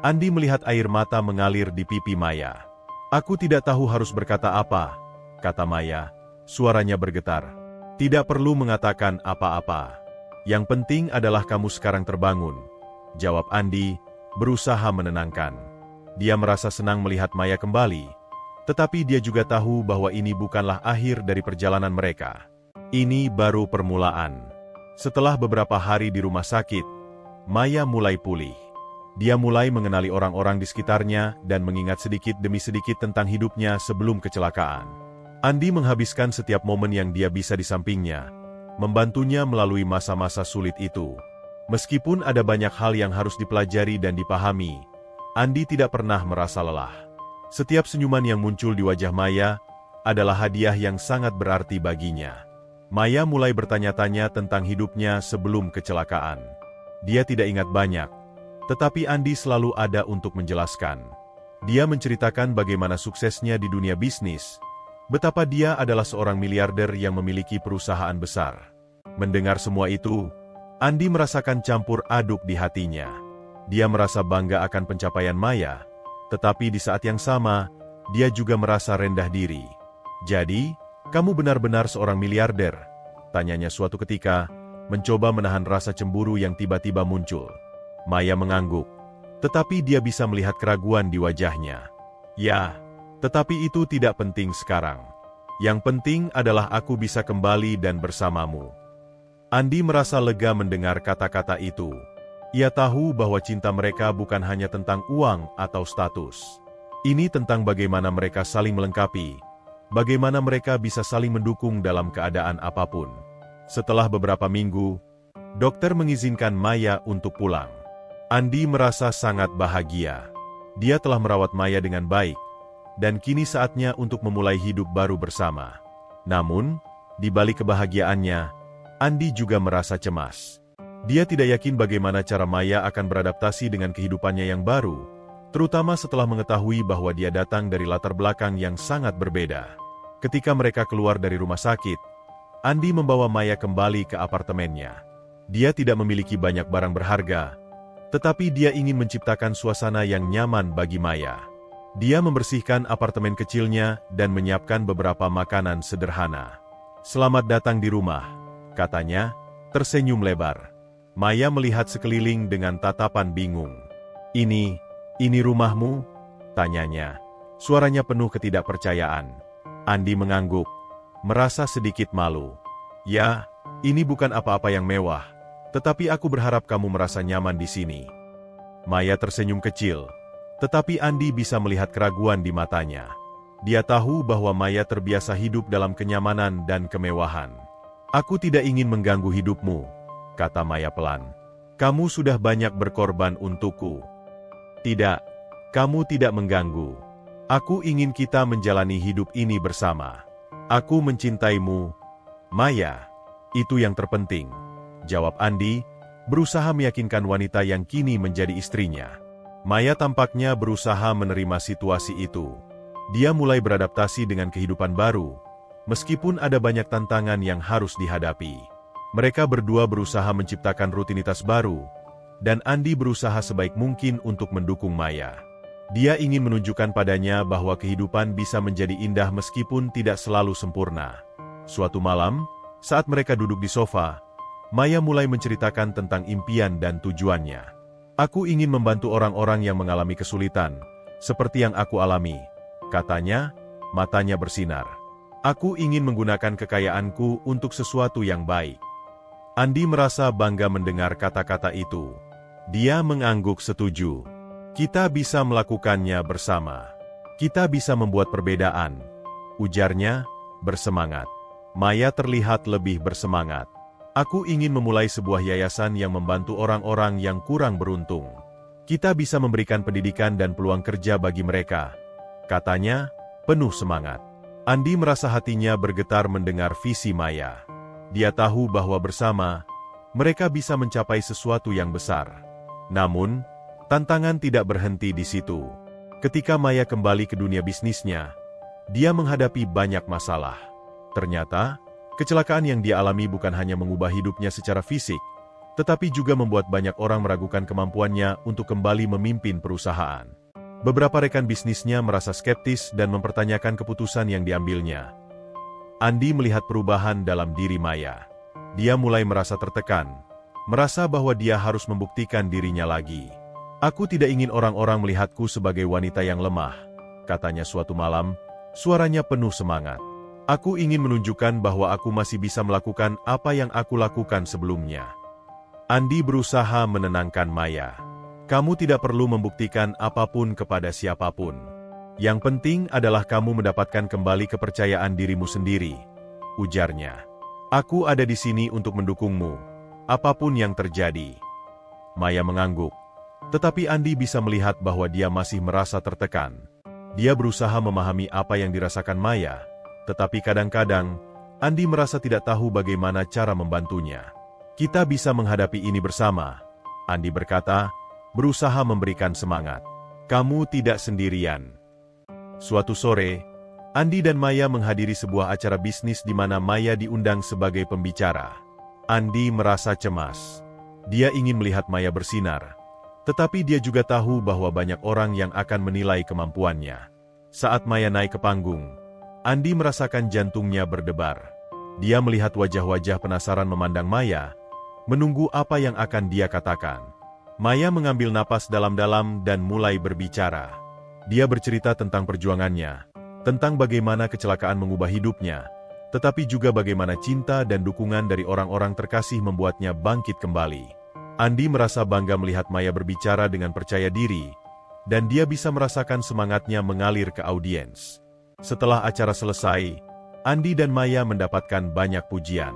A: Andi melihat air mata mengalir di pipi Maya. "Aku tidak tahu harus berkata apa," kata Maya, suaranya bergetar. "Tidak perlu mengatakan apa-apa. Yang penting adalah kamu sekarang terbangun," jawab Andi, berusaha menenangkan. Dia merasa senang melihat Maya kembali, tetapi dia juga tahu bahwa ini bukanlah akhir dari perjalanan mereka. Ini baru permulaan. Setelah beberapa hari di rumah sakit, Maya mulai pulih. Dia mulai mengenali orang-orang di sekitarnya dan mengingat sedikit demi sedikit tentang hidupnya sebelum kecelakaan. Andi menghabiskan setiap momen yang dia bisa di sampingnya, membantunya melalui masa-masa sulit itu. Meskipun ada banyak hal yang harus dipelajari dan dipahami, Andi tidak pernah merasa lelah. Setiap senyuman yang muncul di wajah Maya adalah hadiah yang sangat berarti baginya. Maya mulai bertanya-tanya tentang hidupnya sebelum kecelakaan. Dia tidak ingat banyak, tetapi Andi selalu ada untuk menjelaskan. Dia menceritakan bagaimana suksesnya di dunia bisnis, betapa dia adalah seorang miliarder yang memiliki perusahaan besar. Mendengar semua itu, Andi merasakan campur aduk di hatinya. Dia merasa bangga akan pencapaian Maya, tetapi di saat yang sama, dia juga merasa rendah diri. "Jadi, kamu benar-benar seorang miliarder?" tanyanya suatu ketika, mencoba menahan rasa cemburu yang tiba-tiba muncul. Maya mengangguk, tetapi dia bisa melihat keraguan di wajahnya. "Ya, tetapi itu tidak penting sekarang. Yang penting adalah aku bisa kembali dan bersamamu." Andi merasa lega mendengar kata-kata itu. Ia tahu bahwa cinta mereka bukan hanya tentang uang atau status. Ini tentang bagaimana mereka saling melengkapi, bagaimana mereka bisa saling mendukung dalam keadaan apapun. Setelah beberapa minggu, dokter mengizinkan Maya untuk pulang. Andi merasa sangat bahagia. Dia telah merawat Maya dengan baik, dan kini saatnya untuk memulai hidup baru bersama. Namun, di balik kebahagiaannya, Andi juga merasa cemas. Dia tidak yakin bagaimana cara Maya akan beradaptasi dengan kehidupannya yang baru, terutama setelah mengetahui bahwa dia datang dari latar belakang yang sangat berbeda. Ketika mereka keluar dari rumah sakit, Andi membawa Maya kembali ke apartemennya. Dia tidak memiliki banyak barang berharga, tetapi dia ingin menciptakan suasana yang nyaman bagi Maya. Dia membersihkan apartemen kecilnya dan menyiapkan beberapa makanan sederhana. "Selamat datang di rumah," katanya, tersenyum lebar. Maya melihat sekeliling dengan tatapan bingung. Ini rumahmu?" tanyanya. Suaranya penuh ketidakpercayaan. Andi mengangguk, merasa sedikit malu. "Ya, ini bukan apa-apa yang mewah, tetapi aku berharap kamu merasa nyaman di sini." Maya tersenyum kecil, tetapi Andi bisa melihat keraguan di matanya. Dia tahu bahwa Maya terbiasa hidup dalam kenyamanan dan kemewahan. "Aku tidak ingin mengganggu hidupmu," kata Maya pelan. "Kamu sudah banyak berkorban untukku." "Tidak, kamu tidak mengganggu. Aku ingin kita menjalani hidup ini bersama. Aku mencintaimu, Maya. Itu yang terpenting," jawab Andi, berusaha meyakinkan wanita yang kini menjadi istrinya. Maya tampaknya berusaha menerima situasi itu. Dia mulai beradaptasi dengan kehidupan baru, meskipun ada banyak tantangan yang harus dihadapi. Mereka berdua berusaha menciptakan rutinitas baru, dan Andi berusaha sebaik mungkin untuk mendukung Maya. Dia ingin menunjukkan padanya bahwa kehidupan bisa menjadi indah meskipun tidak selalu sempurna. Suatu malam, saat mereka duduk di sofa, Maya mulai menceritakan tentang impian dan tujuannya. "Aku ingin membantu orang-orang yang mengalami kesulitan, seperti yang aku alami," katanya, matanya bersinar. "Aku ingin menggunakan kekayaanku untuk sesuatu yang baik." Andi merasa bangga mendengar kata-kata itu. Dia mengangguk setuju. "Kita bisa melakukannya bersama. Kita bisa membuat perbedaan," ujarnya, bersemangat. Maya terlihat lebih bersemangat. "Aku ingin memulai sebuah yayasan yang membantu orang-orang yang kurang beruntung. Kita bisa memberikan pendidikan dan peluang kerja bagi mereka," katanya, penuh semangat. Andi merasa hatinya bergetar mendengar visi Maya. Dia tahu bahwa bersama, mereka bisa mencapai sesuatu yang besar. Namun, tantangan tidak berhenti di situ. Ketika Maya kembali ke dunia bisnisnya, dia menghadapi banyak masalah. Ternyata, kecelakaan yang dia alami bukan hanya mengubah hidupnya secara fisik, tetapi juga membuat banyak orang meragukan kemampuannya untuk kembali memimpin perusahaan. Beberapa rekan bisnisnya merasa skeptis dan mempertanyakan keputusan yang diambilnya. Andi melihat perubahan dalam diri Maya. Dia mulai merasa tertekan, merasa bahwa dia harus membuktikan dirinya lagi. "Aku tidak ingin orang-orang melihatku sebagai wanita yang lemah," katanya suatu malam, suaranya penuh semangat. "Aku ingin menunjukkan bahwa aku masih bisa melakukan apa yang aku lakukan sebelumnya." Andi berusaha menenangkan Maya. "Kamu tidak perlu membuktikan apapun kepada siapapun. Yang penting adalah kamu mendapatkan kembali kepercayaan dirimu sendiri, ujarnya. Aku ada di sini untuk mendukungmu, apapun yang terjadi. Maya mengangguk. Tetapi Andi bisa melihat bahwa dia masih merasa tertekan. Dia berusaha memahami apa yang dirasakan Maya, tetapi kadang-kadang, Andi merasa tidak tahu bagaimana cara membantunya. Kita bisa menghadapi ini bersama, Andi berkata, berusaha memberikan semangat. Kamu tidak sendirian. Suatu sore, Andi dan Maya menghadiri sebuah acara bisnis di mana Maya diundang sebagai pembicara. Andi merasa cemas. Dia ingin melihat Maya bersinar, tetapi dia juga tahu bahwa banyak orang yang akan menilai kemampuannya. Saat Maya naik ke panggung, Andi merasakan jantungnya berdebar. Dia melihat wajah-wajah penasaran memandang Maya, menunggu apa yang akan dia katakan. Maya mengambil napas dalam-dalam dan mulai berbicara. Dia bercerita tentang perjuangannya, tentang bagaimana kecelakaan mengubah hidupnya, tetapi juga bagaimana cinta dan dukungan dari orang-orang terkasih membuatnya bangkit kembali. Andi merasa bangga melihat Maya berbicara dengan percaya diri, dan dia bisa merasakan semangatnya mengalir ke audiens. Setelah acara selesai, Andi dan Maya mendapatkan banyak pujian.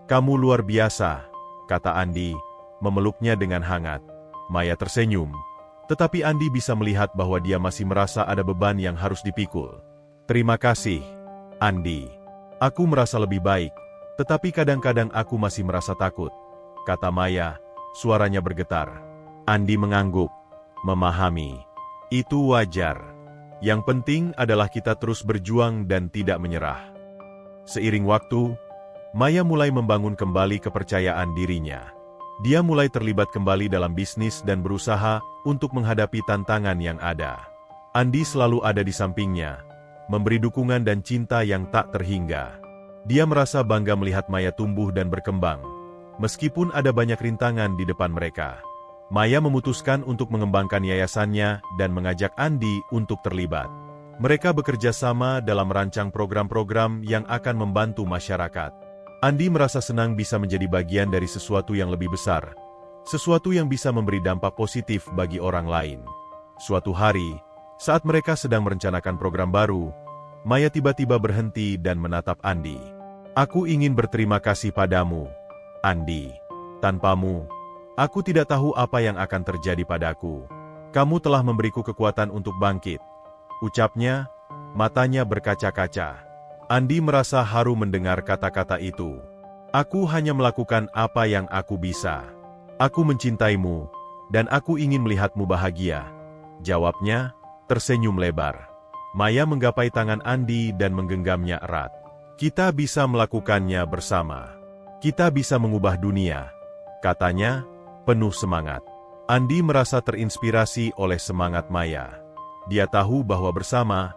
A: Kamu luar biasa, kata Andi, memeluknya dengan hangat. Maya tersenyum, tetapi Andi bisa melihat bahwa dia masih merasa ada beban yang harus dipikul. Terima kasih, Andi. Aku merasa lebih baik, tetapi kadang-kadang aku masih merasa takut, kata Maya, suaranya bergetar. Andi mengangguk, memahami. Itu wajar. Yang penting adalah kita terus berjuang dan tidak menyerah. Seiring waktu, Maya mulai membangun kembali kepercayaan dirinya. Dia mulai terlibat kembali dalam bisnis dan berusaha untuk menghadapi tantangan yang ada. Andi selalu ada di sampingnya, memberi dukungan dan cinta yang tak terhingga. Dia merasa bangga melihat Maya tumbuh dan berkembang, meskipun ada banyak rintangan di depan mereka. Maya memutuskan untuk mengembangkan yayasannya dan mengajak Andi untuk terlibat. Mereka bekerja sama dalam merancang program-program yang akan membantu masyarakat. Andi merasa senang bisa menjadi bagian dari sesuatu yang lebih besar, sesuatu yang bisa memberi dampak positif bagi orang lain. Suatu hari, saat mereka sedang merencanakan program baru, Maya tiba-tiba berhenti dan menatap Andi. Aku ingin berterima kasih padamu, Andi. Tanpamu, aku tidak tahu apa yang akan terjadi padaku. Kamu telah memberiku kekuatan untuk bangkit. Ucapnya, matanya berkaca-kaca. Andi merasa haru mendengar kata-kata itu. Aku hanya melakukan apa yang aku bisa. Aku mencintaimu, dan aku ingin melihatmu bahagia. Jawabnya, tersenyum lebar. Maya menggapai tangan Andi dan menggenggamnya erat. Kita bisa melakukannya bersama. Kita bisa mengubah dunia, katanya, penuh semangat. Andi merasa terinspirasi oleh semangat Maya. Dia tahu bahwa bersama,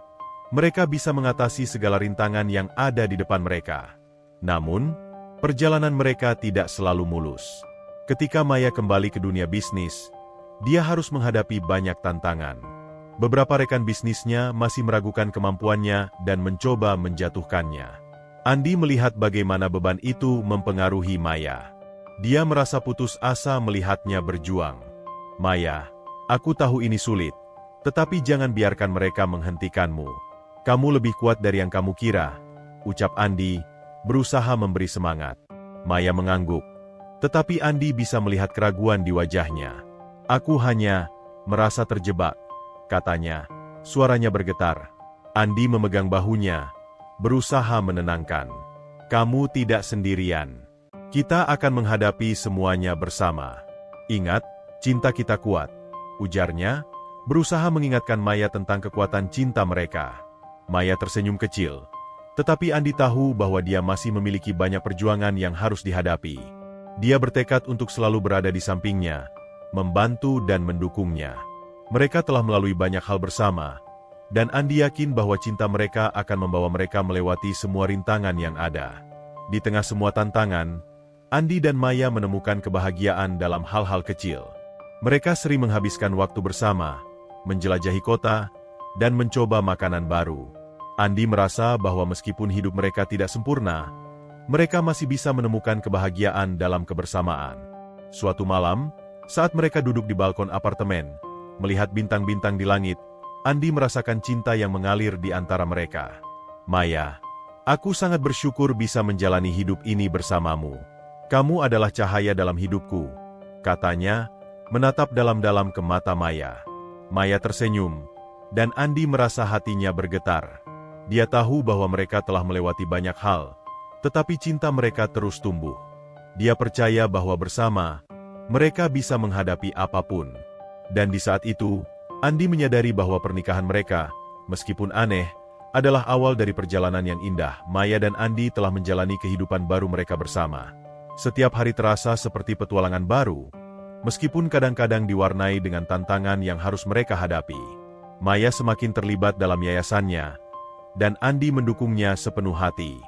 A: mereka bisa mengatasi segala rintangan yang ada di depan mereka. Namun, perjalanan mereka tidak selalu mulus. Ketika Maya kembali ke dunia bisnis, dia harus menghadapi banyak tantangan. Beberapa rekan bisnisnya masih meragukan kemampuannya dan mencoba menjatuhkannya. Andi melihat bagaimana beban itu mempengaruhi Maya. Dia merasa putus asa melihatnya berjuang. Maya, aku tahu ini sulit, tetapi jangan biarkan mereka menghentikanmu. Kamu lebih kuat dari yang kamu kira, ucap Andi, berusaha memberi semangat. Maya mengangguk, tetapi Andi bisa melihat keraguan di wajahnya. Aku hanya merasa terjebak, katanya, suaranya bergetar. Andi memegang bahunya, berusaha menenangkan. Kamu tidak sendirian. Kita akan menghadapi semuanya bersama. Ingat, cinta kita kuat, ujarnya, berusaha mengingatkan Maya tentang kekuatan cinta mereka. Maya tersenyum kecil, tetapi Andi tahu bahwa dia masih memiliki banyak perjuangan yang harus dihadapi. Dia bertekad untuk selalu berada di sampingnya, membantu dan mendukungnya. Mereka telah melalui banyak hal bersama, dan Andi yakin bahwa cinta mereka akan membawa mereka melewati semua rintangan yang ada. Di tengah semua tantangan, Andi dan Maya menemukan kebahagiaan dalam hal-hal kecil. Mereka sering menghabiskan waktu bersama, menjelajahi kota, dan mencoba makanan baru. Andi merasa bahwa meskipun hidup mereka tidak sempurna, mereka masih bisa menemukan kebahagiaan dalam kebersamaan. Suatu malam, saat mereka duduk di balkon apartemen, melihat bintang-bintang di langit, Andi merasakan cinta yang mengalir di antara mereka. "Maya, aku sangat bersyukur bisa menjalani hidup ini bersamamu. Kamu adalah cahaya dalam hidupku," katanya, menatap dalam-dalam ke mata Maya. Maya tersenyum, dan Andi merasa hatinya bergetar. Dia tahu bahwa mereka telah melewati banyak hal, tetapi cinta mereka terus tumbuh. Dia percaya bahwa bersama, mereka bisa menghadapi apapun. Dan di saat itu, Andi menyadari bahwa pernikahan mereka, meskipun aneh, adalah awal dari perjalanan yang indah. Maya dan Andi telah menjalani kehidupan baru mereka bersama. Setiap hari terasa seperti petualangan baru, meskipun kadang-kadang diwarnai dengan tantangan yang harus mereka hadapi. Maya semakin terlibat dalam yayasannya, dan Andi mendukungnya sepenuh hati.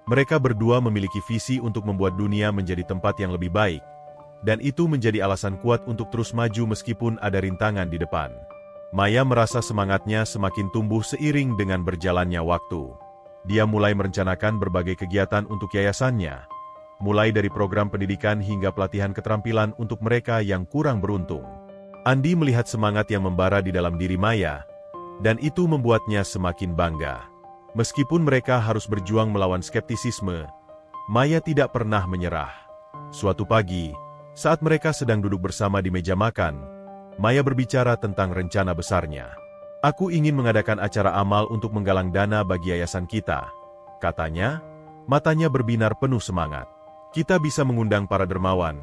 A: Mereka berdua memiliki visi untuk membuat dunia menjadi tempat yang lebih baik, dan itu menjadi alasan kuat untuk terus maju meskipun ada rintangan di depan. Maya merasa semangatnya semakin tumbuh seiring dengan berjalannya waktu. Dia mulai merencanakan berbagai kegiatan untuk yayasannya, mulai dari program pendidikan hingga pelatihan keterampilan untuk mereka yang kurang beruntung. Andi melihat semangat yang membara di dalam diri Maya, dan itu membuatnya semakin bangga. Meskipun mereka harus berjuang melawan skeptisisme, Maya tidak pernah menyerah. Suatu pagi, saat mereka sedang duduk bersama di meja makan, Maya berbicara tentang rencana besarnya. "Aku ingin mengadakan acara amal untuk menggalang dana bagi yayasan kita," katanya, matanya berbinar penuh semangat. "Kita bisa mengundang para dermawan,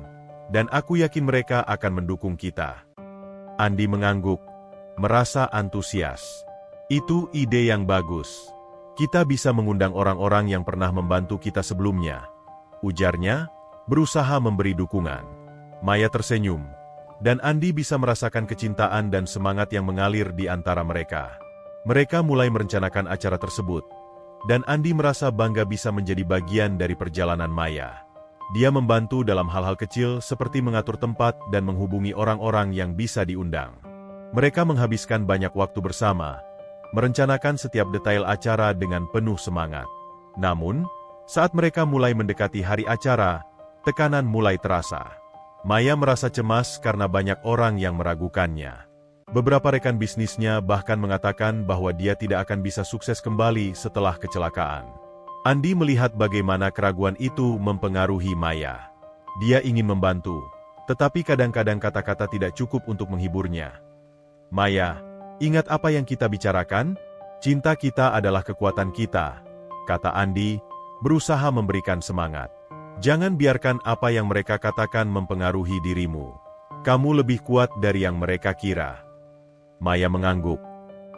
A: dan aku yakin mereka akan mendukung kita." Andi mengangguk, merasa antusias. "Itu ide yang bagus. Kita bisa mengundang orang-orang yang pernah membantu kita sebelumnya," ujarnya, berusaha memberi dukungan. Maya tersenyum, dan Andi bisa merasakan kecintaan dan semangat yang mengalir di antara mereka. Mereka mulai merencanakan acara tersebut, dan Andi merasa bangga bisa menjadi bagian dari perjalanan Maya. Dia membantu dalam hal-hal kecil seperti mengatur tempat dan menghubungi orang-orang yang bisa diundang. Mereka menghabiskan banyak waktu bersama, merencanakan setiap detail acara dengan penuh semangat. Namun, saat mereka mulai mendekati hari acara, tekanan mulai terasa. Maya merasa cemas karena banyak orang yang meragukannya. Beberapa rekan bisnisnya bahkan mengatakan bahwa dia tidak akan bisa sukses kembali setelah kecelakaan. Andi melihat bagaimana keraguan itu mempengaruhi Maya. Dia ingin membantu, tetapi kadang-kadang kata-kata tidak cukup untuk menghiburnya. "Maya, ingat apa yang kita bicarakan? Cinta kita adalah kekuatan kita," kata Andi, berusaha memberikan semangat. "Jangan biarkan apa yang mereka katakan mempengaruhi dirimu. Kamu lebih kuat dari yang mereka kira." Maya mengangguk,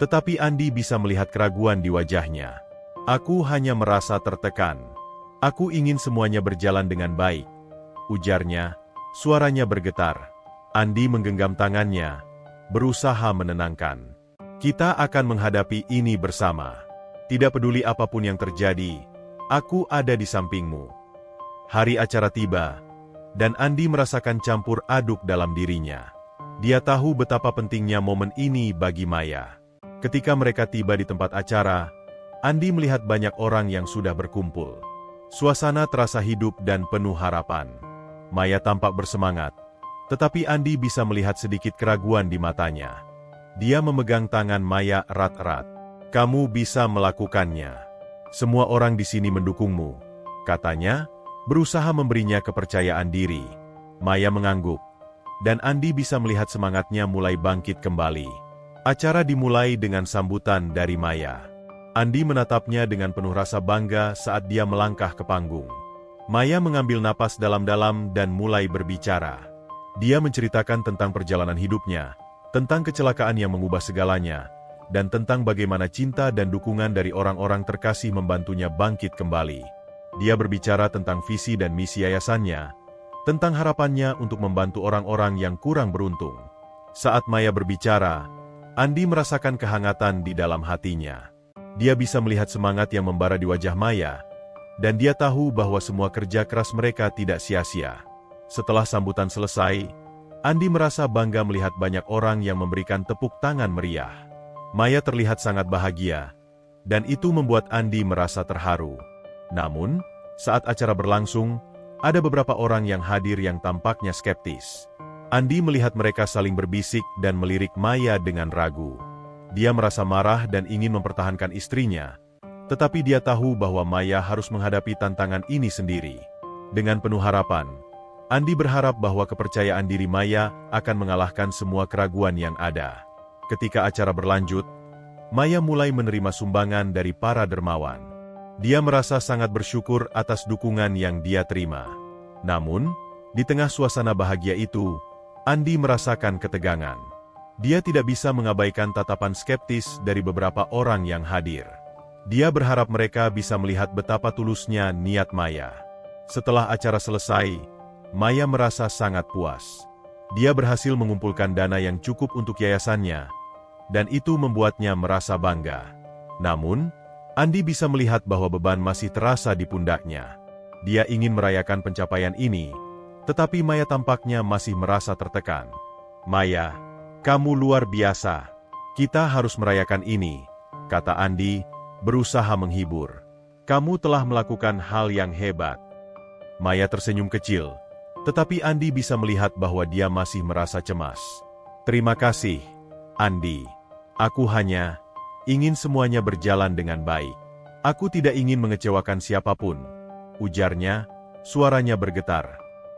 A: tetapi Andi bisa melihat keraguan di wajahnya. "Aku hanya merasa tertekan. Aku ingin semuanya berjalan dengan baik," ujarnya, suaranya bergetar. Andi menggenggam tangannya, berusaha menenangkan. "Kita akan menghadapi ini bersama. Tidak peduli apapun yang terjadi, aku ada di sampingmu." Hari acara tiba, dan Andi merasakan campur aduk dalam dirinya. Dia tahu betapa pentingnya momen ini bagi Maya. Ketika mereka tiba di tempat acara, Andi melihat banyak orang yang sudah berkumpul. Suasana terasa hidup dan penuh harapan. Maya tampak bersemangat, tetapi Andi bisa melihat sedikit keraguan di matanya. Dia memegang tangan Maya erat-erat. "Kamu bisa melakukannya. Semua orang di sini mendukungmu," katanya, berusaha memberinya kepercayaan diri. Maya mengangguk, dan Andi bisa melihat semangatnya mulai bangkit kembali. Acara dimulai dengan sambutan dari Maya. Andi menatapnya dengan penuh rasa bangga saat dia melangkah ke panggung. Maya mengambil napas dalam-dalam dan mulai berbicara. Dia menceritakan tentang perjalanan hidupnya, tentang kecelakaan yang mengubah segalanya, dan tentang bagaimana cinta dan dukungan dari orang-orang terkasih membantunya bangkit kembali. Dia berbicara tentang visi dan misi yayasannya, tentang harapannya untuk membantu orang-orang yang kurang beruntung. Saat Maya berbicara, Andi merasakan kehangatan di dalam hatinya. Dia bisa melihat semangat yang membara di wajah Maya, dan dia tahu bahwa semua kerja keras mereka tidak sia-sia. Setelah sambutan selesai, Andi merasa bangga melihat banyak orang yang memberikan tepuk tangan meriah. Maya terlihat sangat bahagia, dan itu membuat Andi merasa terharu. Namun, saat acara berlangsung, ada beberapa orang yang hadir yang tampaknya skeptis. Andi melihat mereka saling berbisik dan melirik Maya dengan ragu. Dia merasa marah dan ingin mempertahankan istrinya, tetapi dia tahu bahwa Maya harus menghadapi tantangan ini sendiri. Dengan penuh harapan, Andi berharap bahwa kepercayaan diri Maya akan mengalahkan semua keraguan yang ada. Ketika acara berlanjut, Maya mulai menerima sumbangan dari para dermawan. Dia merasa sangat bersyukur atas dukungan yang dia terima. Namun, di tengah suasana bahagia itu, Andi merasakan ketegangan. Dia tidak bisa mengabaikan tatapan skeptis dari beberapa orang yang hadir. Dia berharap mereka bisa melihat betapa tulusnya niat Maya. Setelah acara selesai, Maya merasa sangat puas. Dia berhasil mengumpulkan dana yang cukup untuk yayasannya, dan itu membuatnya merasa bangga. Namun, Andi bisa melihat bahwa beban masih terasa di pundaknya. Dia ingin merayakan pencapaian ini, tetapi Maya tampaknya masih merasa tertekan. "Maya, kamu luar biasa. Kita harus merayakan ini," kata Andi, berusaha menghibur. "Kamu telah melakukan hal yang hebat." Maya tersenyum kecil, tetapi Andi bisa melihat bahwa dia masih merasa cemas. "Terima kasih, Andi. Aku hanya ingin semuanya berjalan dengan baik. Aku tidak ingin mengecewakan siapapun," ujarnya, suaranya bergetar.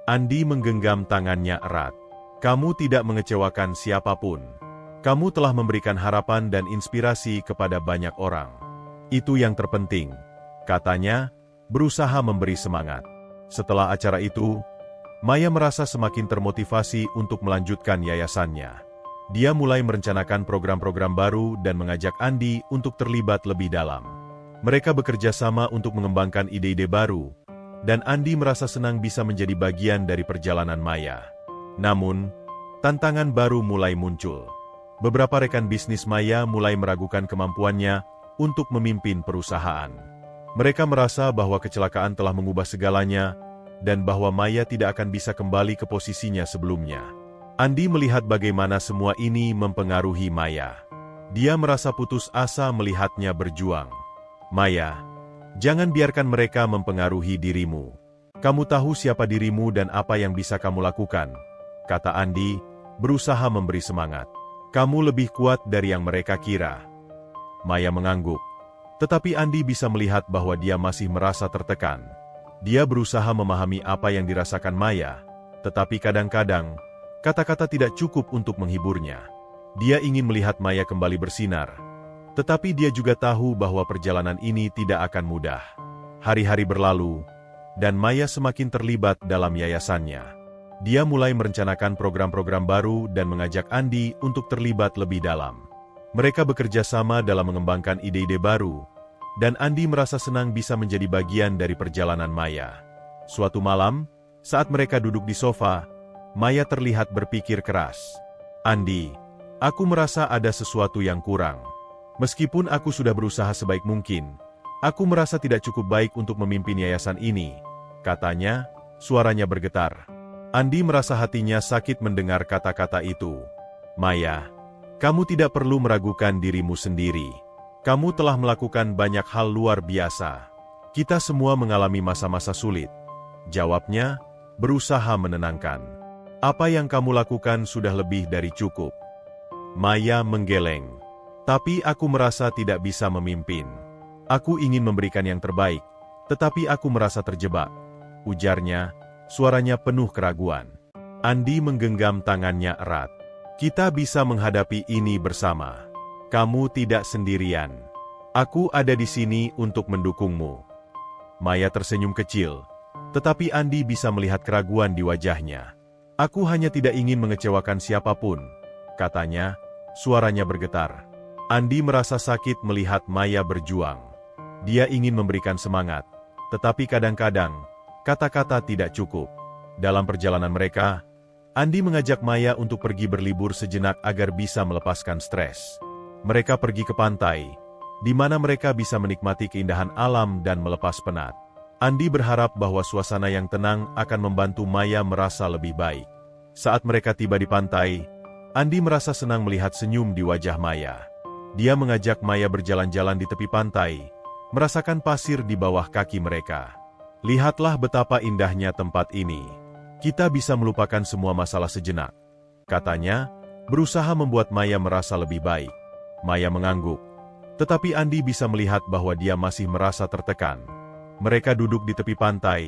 A: Andi menggenggam tangannya erat. "Kamu tidak mengecewakan siapapun. Kamu telah memberikan harapan dan inspirasi kepada banyak orang. Itu yang terpenting," katanya, berusaha memberi semangat. Setelah acara itu, Maya merasa semakin termotivasi untuk melanjutkan yayasannya. Dia mulai merencanakan program-program baru dan mengajak Andi untuk terlibat lebih dalam. Mereka bekerja sama untuk mengembangkan ide-ide baru, dan Andi merasa senang bisa menjadi bagian dari perjalanan Maya. Namun, tantangan baru mulai muncul. Beberapa rekan bisnis Maya mulai meragukan kemampuannya untuk memimpin perusahaan. Mereka merasa bahwa kecelakaan telah mengubah segalanya, dan bahwa Maya tidak akan bisa kembali ke posisinya sebelumnya. Andi melihat bagaimana semua ini mempengaruhi Maya. Dia merasa putus asa melihatnya berjuang. "Maya, jangan biarkan mereka mempengaruhi dirimu. Kamu tahu siapa dirimu dan apa yang bisa kamu lakukan," kata Andi, berusaha memberi semangat. "Kamu lebih kuat dari yang mereka kira." Maya mengangguk. Tetapi Andi bisa melihat bahwa dia masih merasa tertekan. Dia berusaha memahami apa yang dirasakan Maya, tetapi kadang-kadang, kata-kata tidak cukup untuk menghiburnya. Dia ingin melihat Maya kembali bersinar, tetapi dia juga tahu bahwa perjalanan ini tidak akan mudah. Hari-hari berlalu, dan Maya semakin terlibat dalam yayasannya. Dia mulai merencanakan program-program baru dan mengajak Andi untuk terlibat lebih dalam. Mereka bekerja sama dalam mengembangkan ide-ide baru, dan Andi merasa senang bisa menjadi bagian dari perjalanan Maya. Suatu malam, saat mereka duduk di sofa, Maya terlihat berpikir keras. "Andi, aku merasa ada sesuatu yang kurang. Meskipun aku sudah berusaha sebaik mungkin, aku merasa tidak cukup baik untuk memimpin yayasan ini," katanya, suaranya bergetar. Andi merasa hatinya sakit mendengar kata-kata itu. "Maya, kamu tidak perlu meragukan dirimu sendiri. Kamu telah melakukan banyak hal luar biasa. Kita semua mengalami masa-masa sulit," jawabnya, berusaha menenangkan. "Apa yang kamu lakukan sudah lebih dari cukup." Maya menggeleng. "Tapi aku merasa tidak bisa memimpin. Aku ingin memberikan yang terbaik, tetapi aku merasa terjebak," ujarnya, suaranya penuh keraguan. Andi menggenggam tangannya erat. "Kita bisa menghadapi ini bersama. Kamu tidak sendirian. Aku ada di sini untuk mendukungmu." Maya tersenyum kecil, tetapi Andi bisa melihat keraguan di wajahnya. "Aku hanya tidak ingin mengecewakan siapapun," katanya, suaranya bergetar. Andi merasa sakit melihat Maya berjuang. Dia ingin memberikan semangat, tetapi kadang-kadang, kata-kata tidak cukup. Dalam perjalanan mereka, Andi mengajak Maya untuk pergi berlibur sejenak agar bisa melepaskan stres. Mereka pergi ke pantai, di mana mereka bisa menikmati keindahan alam dan melepas penat. Andi berharap bahwa suasana yang tenang akan membantu Maya merasa lebih baik. Saat mereka tiba di pantai, Andi merasa senang melihat senyum di wajah Maya. Dia mengajak Maya berjalan-jalan di tepi pantai, merasakan pasir di bawah kaki mereka. "Lihatlah betapa indahnya tempat ini. Kita bisa melupakan semua masalah sejenak," katanya, berusaha membuat Maya merasa lebih baik. Maya mengangguk. Tetapi Andi bisa melihat bahwa dia masih merasa tertekan. Mereka duduk di tepi pantai,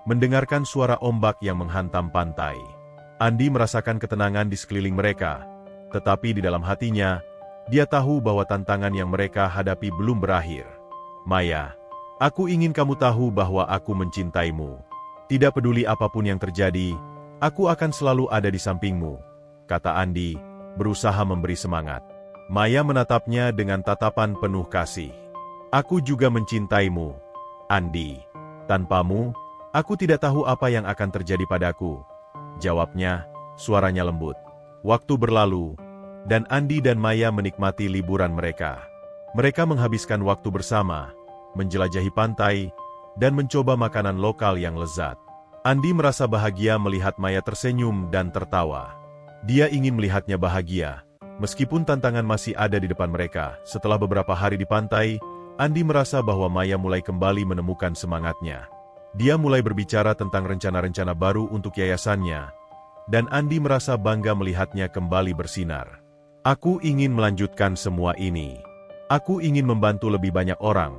A: mendengarkan suara ombak yang menghantam pantai. Andi merasakan ketenangan di sekeliling mereka, tetapi di dalam hatinya, dia tahu bahwa tantangan yang mereka hadapi belum berakhir. Maya, aku ingin kamu tahu bahwa aku mencintaimu. Tidak peduli apapun yang terjadi, aku akan selalu ada di sampingmu, kata Andi, berusaha memberi semangat. Maya menatapnya dengan tatapan penuh kasih. Aku juga mencintaimu, Andi. Tanpamu, aku tidak tahu apa yang akan terjadi padaku, jawabnya, suaranya lembut. Waktu berlalu, dan Andi dan Maya menikmati liburan mereka. Mereka menghabiskan waktu bersama, menjelajahi pantai, dan mencoba makanan lokal yang lezat. Andi merasa bahagia melihat Maya tersenyum dan tertawa. Dia ingin melihatnya bahagia, meskipun tantangan masih ada di depan mereka. Setelah beberapa hari di pantai, Andi merasa bahwa Maya mulai kembali menemukan semangatnya. Dia mulai berbicara tentang rencana-rencana baru untuk yayasannya, dan Andi merasa bangga melihatnya kembali bersinar. Aku ingin melanjutkan semua ini. Aku ingin membantu lebih banyak orang,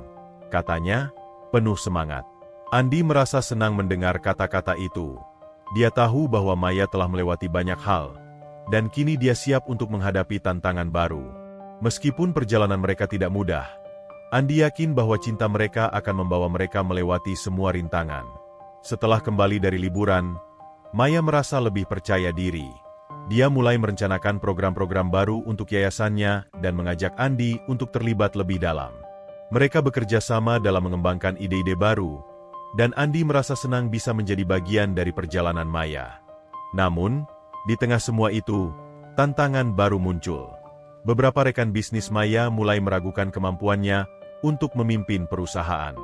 A: katanya, penuh semangat. Andi merasa senang mendengar kata-kata itu. Dia tahu bahwa Maya telah melewati banyak hal, dan kini dia siap untuk menghadapi tantangan baru. Meskipun perjalanan mereka tidak mudah, Andi yakin bahwa cinta mereka akan membawa mereka melewati semua rintangan. Setelah kembali dari liburan, Maya merasa lebih percaya diri. Dia mulai merencanakan program-program baru untuk yayasannya dan mengajak Andi untuk terlibat lebih dalam. Mereka bekerja sama dalam mengembangkan ide-ide baru, dan Andi merasa senang bisa menjadi bagian dari perjalanan Maya. Namun, di tengah semua itu, tantangan baru muncul. Beberapa rekan bisnis Maya mulai meragukan kemampuannya untuk memimpin perusahaan.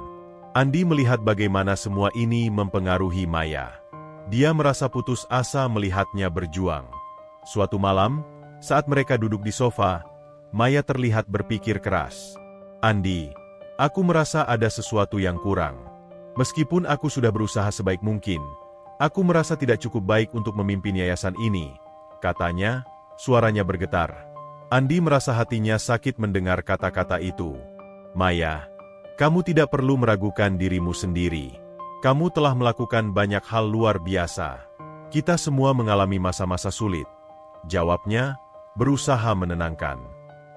A: Andi melihat bagaimana semua ini mempengaruhi Maya. Dia merasa putus asa melihatnya berjuang. Suatu malam, saat mereka duduk di sofa, Maya terlihat berpikir keras. Andi, aku merasa ada sesuatu yang kurang. Meskipun aku sudah berusaha sebaik mungkin, aku merasa tidak cukup baik untuk memimpin yayasan ini, katanya, suaranya bergetar. Andi merasa hatinya sakit mendengar kata-kata itu. Maya, kamu tidak perlu meragukan dirimu sendiri. Kamu telah melakukan banyak hal luar biasa. Kita semua mengalami masa-masa sulit, jawabnya, berusaha menenangkan.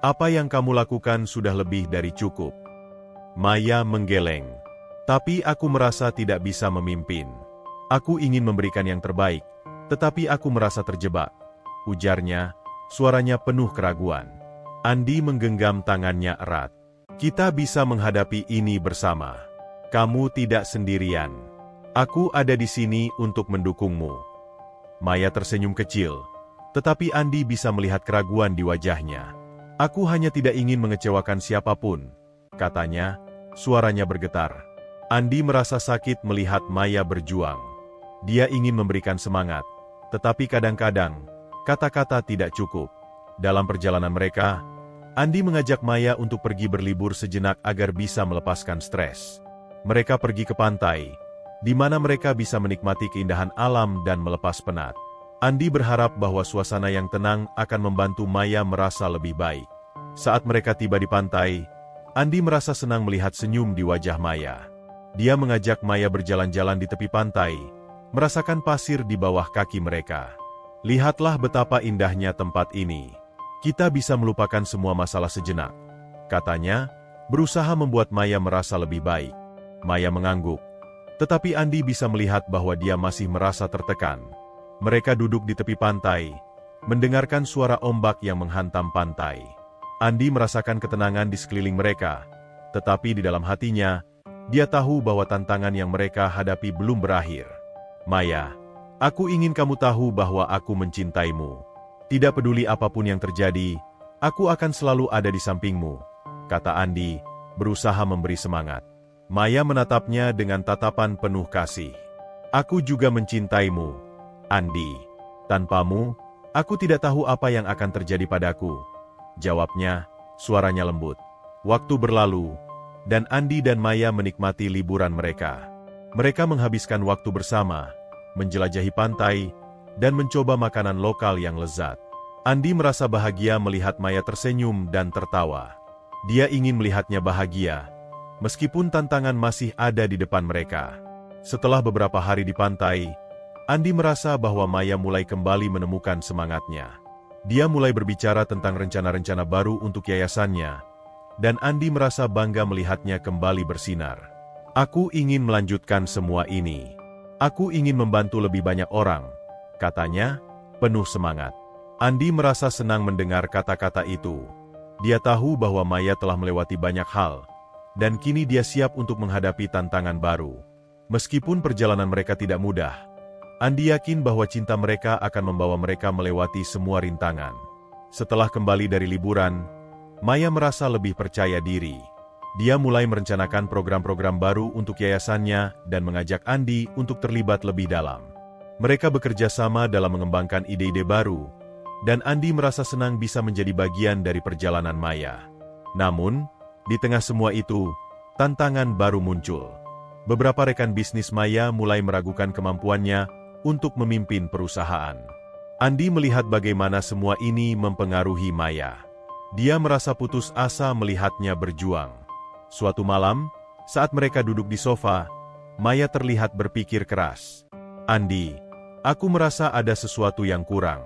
A: Apa yang kamu lakukan sudah lebih dari cukup. Maya menggeleng. Tapi aku merasa tidak bisa memimpin. Aku ingin memberikan yang terbaik, tetapi aku merasa terjebak, ujarnya, suaranya penuh keraguan. Andi menggenggam tangannya erat. Kita bisa menghadapi ini bersama. Kamu tidak sendirian. Aku ada di sini untuk mendukungmu. Maya tersenyum kecil, tetapi Andi bisa melihat keraguan di wajahnya. Aku hanya tidak ingin mengecewakan siapapun, katanya, suaranya bergetar. Andi merasa sakit melihat Maya berjuang. Dia ingin memberikan semangat, tetapi kadang-kadang, kata-kata tidak cukup. Dalam perjalanan mereka, Andi mengajak Maya untuk pergi berlibur sejenak agar bisa melepaskan stres. Mereka pergi ke pantai, di mana mereka bisa menikmati keindahan alam dan melepas penat. Andi berharap bahwa suasana yang tenang akan membantu Maya merasa lebih baik. Saat mereka tiba di pantai, Andi merasa senang melihat senyum di wajah Maya. Dia mengajak Maya berjalan-jalan di tepi pantai, merasakan pasir di bawah kaki mereka. Lihatlah betapa indahnya tempat ini. Kita bisa melupakan semua masalah sejenak, katanya, berusaha membuat Maya merasa lebih baik. Maya mengangguk, tetapi Andi bisa melihat bahwa dia masih merasa tertekan. Mereka duduk di tepi pantai, mendengarkan suara ombak yang menghantam pantai. Andi merasakan ketenangan di sekeliling mereka, tetapi di dalam hatinya, dia tahu bahwa tantangan yang mereka hadapi belum berakhir. Maya, aku ingin kamu tahu bahwa aku mencintaimu. Tidak peduli apapun yang terjadi, aku akan selalu ada di sampingmu, kata Andi, berusaha memberi semangat. Maya menatapnya dengan tatapan penuh kasih. Aku juga mencintaimu, Andi. Tanpamu, aku tidak tahu apa yang akan terjadi padaku, jawabnya, suaranya lembut. Waktu berlalu, dan Andi dan Maya menikmati liburan mereka. Mereka menghabiskan waktu bersama, menjelajahi pantai, dan mencoba makanan lokal yang lezat. Andi merasa bahagia melihat Maya tersenyum dan tertawa. Dia ingin melihatnya bahagia, meskipun tantangan masih ada di depan mereka. Setelah beberapa hari di pantai, Andi merasa bahwa Maya mulai kembali menemukan semangatnya. Dia mulai berbicara tentang rencana-rencana baru untuk yayasannya, dan Andi merasa bangga melihatnya kembali bersinar. Aku ingin melanjutkan semua ini. Aku ingin membantu lebih banyak orang, katanya, penuh semangat. Andi merasa senang mendengar kata-kata itu. Dia tahu bahwa Maya telah melewati banyak hal, dan kini dia siap untuk menghadapi tantangan baru. Meskipun perjalanan mereka tidak mudah, Andi yakin bahwa cinta mereka akan membawa mereka melewati semua rintangan. Setelah kembali dari liburan, Maya merasa lebih percaya diri. Dia mulai merencanakan program-program baru untuk yayasannya dan mengajak Andi untuk terlibat lebih dalam. Mereka bekerja sama dalam mengembangkan ide-ide baru, dan Andi merasa senang bisa menjadi bagian dari perjalanan Maya. Namun, di tengah semua itu, tantangan baru muncul. Beberapa rekan bisnis Maya mulai meragukan kemampuannya untuk memimpin perusahaan. Andi melihat bagaimana semua ini mempengaruhi Maya. Dia merasa putus asa melihatnya berjuang. Suatu malam, saat mereka duduk di sofa, Maya terlihat berpikir keras. Andi, aku merasa ada sesuatu yang kurang.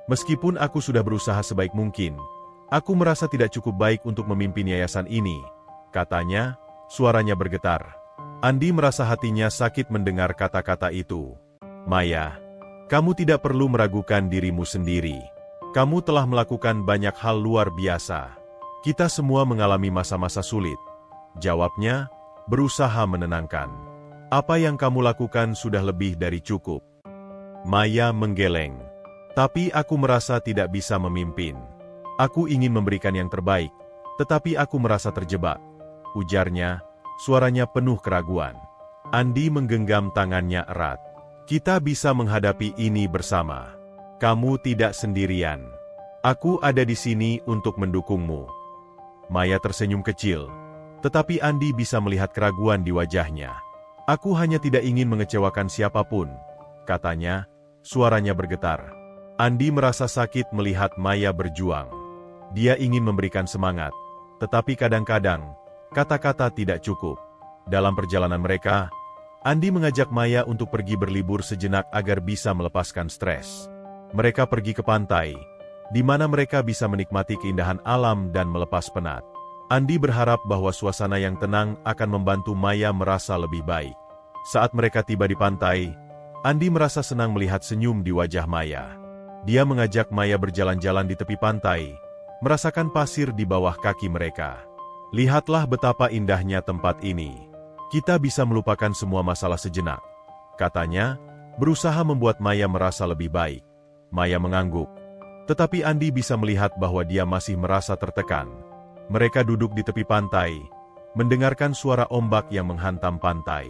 A: Meskipun aku sudah berusaha sebaik mungkin, aku merasa tidak cukup baik untuk memimpin yayasan ini, katanya, suaranya bergetar. Andi merasa hatinya sakit mendengar kata-kata itu. Maya, kamu tidak perlu meragukan dirimu sendiri. Kamu telah melakukan banyak hal luar biasa. Kita semua mengalami masa-masa sulit. Jawabnya, berusaha menenangkan. Apa yang kamu lakukan sudah lebih dari cukup. Maya menggeleng. Tapi aku merasa tidak bisa memimpin. Aku ingin memberikan yang terbaik, tetapi aku merasa terjebak. Ujarnya, suaranya penuh keraguan. Andi menggenggam tangannya erat. Kita bisa menghadapi ini bersama. Kamu tidak sendirian. Aku ada di sini untuk mendukungmu. Maya tersenyum kecil, tetapi Andi bisa melihat keraguan di wajahnya. Aku hanya tidak ingin mengecewakan siapapun, katanya, suaranya bergetar. Andi merasa sakit melihat Maya berjuang. Dia ingin memberikan semangat, tetapi kadang-kadang, kata-kata tidak cukup. Dalam perjalanan mereka, Andi mengajak Maya untuk pergi berlibur sejenak agar bisa melepaskan stres. Mereka pergi ke pantai, di mana mereka bisa menikmati keindahan alam dan melepas penat. Andi berharap bahwa suasana yang tenang akan membantu Maya merasa lebih baik. Saat mereka tiba di pantai, Andi merasa senang melihat senyum di wajah Maya. Dia mengajak Maya berjalan-jalan di tepi pantai, merasakan pasir di bawah kaki mereka. Lihatlah betapa indahnya tempat ini. Kita bisa melupakan semua masalah sejenak, katanya, berusaha membuat Maya merasa lebih baik. Maya mengangguk, tetapi Andi bisa melihat bahwa dia masih merasa tertekan. Mereka duduk di tepi pantai, mendengarkan suara ombak yang menghantam pantai.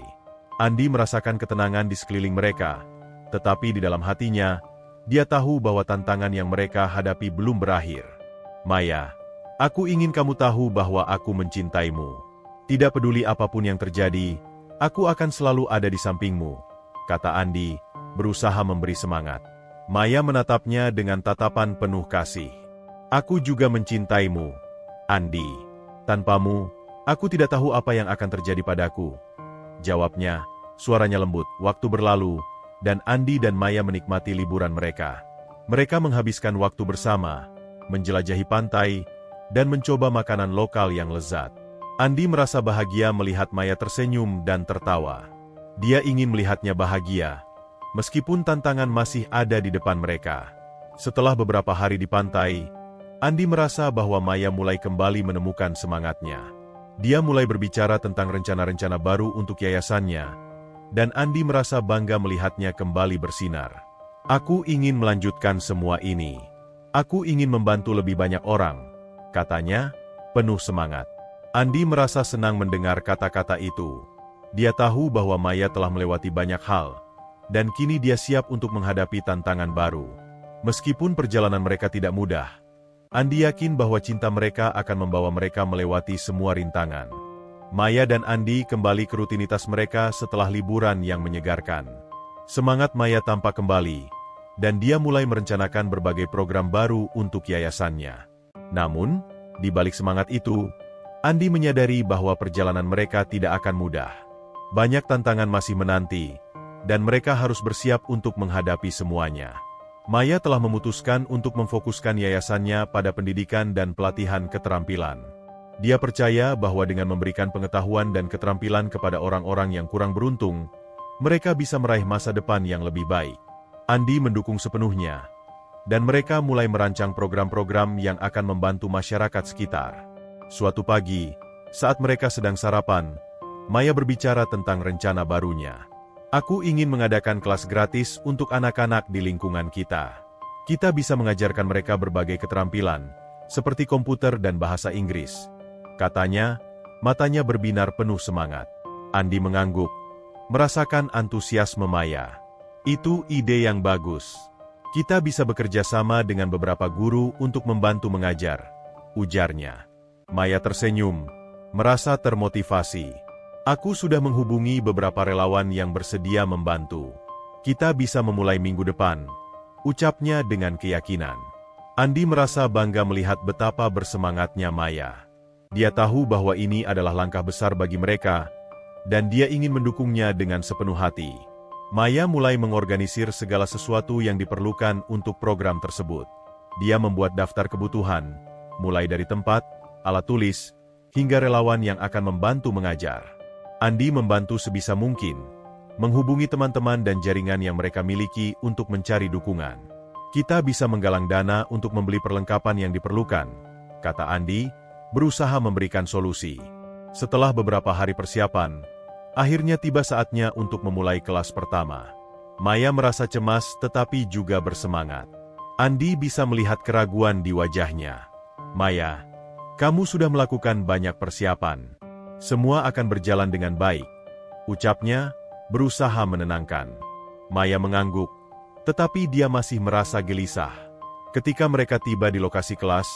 A: Andi merasakan ketenangan di sekeliling mereka, tetapi di dalam hatinya, dia tahu bahwa tantangan yang mereka hadapi belum berakhir. Maya, aku ingin kamu tahu bahwa aku mencintaimu. Tidak peduli apapun yang terjadi, aku akan selalu ada di sampingmu, kata Andi, berusaha memberi semangat. Maya menatapnya dengan tatapan penuh kasih. Aku juga mencintaimu, Andi. Tanpamu, aku tidak tahu apa yang akan terjadi padaku. Jawabnya, suaranya lembut. Waktu berlalu, dan Andi dan Maya menikmati liburan mereka. Mereka menghabiskan waktu bersama, menjelajahi pantai, dan mencoba makanan lokal yang lezat. Andi merasa bahagia melihat Maya tersenyum dan tertawa. Dia ingin melihatnya bahagia, meskipun tantangan masih ada di depan mereka. Setelah beberapa hari di pantai, Andi merasa bahwa Maya mulai kembali menemukan semangatnya. Dia mulai berbicara tentang rencana-rencana baru untuk yayasannya, dan Andi merasa bangga melihatnya kembali bersinar. Aku ingin melanjutkan semua ini. Aku ingin membantu lebih banyak orang, katanya, penuh semangat. Andi merasa senang mendengar kata-kata itu. Dia tahu bahwa Maya telah melewati banyak hal, dan kini dia siap untuk menghadapi tantangan baru. Meskipun perjalanan mereka tidak mudah, Andi yakin bahwa cinta mereka akan membawa mereka melewati semua rintangan. Maya dan Andi kembali ke rutinitas mereka setelah liburan yang menyegarkan. Semangat Maya tampak kembali, dan dia mulai merencanakan berbagai program baru untuk yayasannya. Namun, di balik semangat itu, Andi menyadari bahwa perjalanan mereka tidak akan mudah. Banyak tantangan masih menanti, dan mereka harus bersiap untuk menghadapi semuanya. Maya telah memutuskan untuk memfokuskan yayasannya pada pendidikan dan pelatihan keterampilan. Dia percaya bahwa dengan memberikan pengetahuan dan keterampilan kepada orang-orang yang kurang beruntung, mereka bisa meraih masa depan yang lebih baik. Andi mendukung sepenuhnya, dan mereka mulai merancang program-program yang akan membantu masyarakat sekitar. Suatu pagi, saat mereka sedang sarapan, Maya berbicara tentang rencana barunya. Aku ingin mengadakan kelas gratis untuk anak-anak di lingkungan kita. Kita bisa mengajarkan mereka berbagai keterampilan, seperti komputer dan bahasa Inggris. Katanya, matanya berbinar penuh semangat. Andi mengangguk, merasakan antusiasme Maya. Itu ide yang bagus. Kita bisa bekerja sama dengan beberapa guru untuk membantu mengajar, ujarnya. Maya tersenyum, merasa termotivasi. Aku sudah menghubungi beberapa relawan yang bersedia membantu. Kita bisa memulai minggu depan, ucapnya dengan keyakinan. Andi merasa bangga melihat betapa bersemangatnya Maya. Dia tahu bahwa ini adalah langkah besar bagi mereka, dan dia ingin mendukungnya dengan sepenuh hati. Maya mulai mengorganisir segala sesuatu yang diperlukan untuk program tersebut. Dia membuat daftar kebutuhan, mulai dari tempat, alat tulis, hingga relawan yang akan membantu mengajar. Andi membantu sebisa mungkin, menghubungi teman-teman dan jaringan yang mereka miliki untuk mencari dukungan. Kita bisa menggalang dana untuk membeli perlengkapan yang diperlukan, kata Andi, berusaha memberikan solusi. Setelah beberapa hari persiapan, akhirnya tiba saatnya untuk memulai kelas pertama. Maya merasa cemas tetapi juga bersemangat. Andi bisa melihat keraguan di wajahnya. Maya, kamu sudah melakukan banyak persiapan. Semua akan berjalan dengan baik, ucapnya, berusaha menenangkan. Maya mengangguk, tetapi dia masih merasa gelisah. Ketika mereka tiba di lokasi kelas,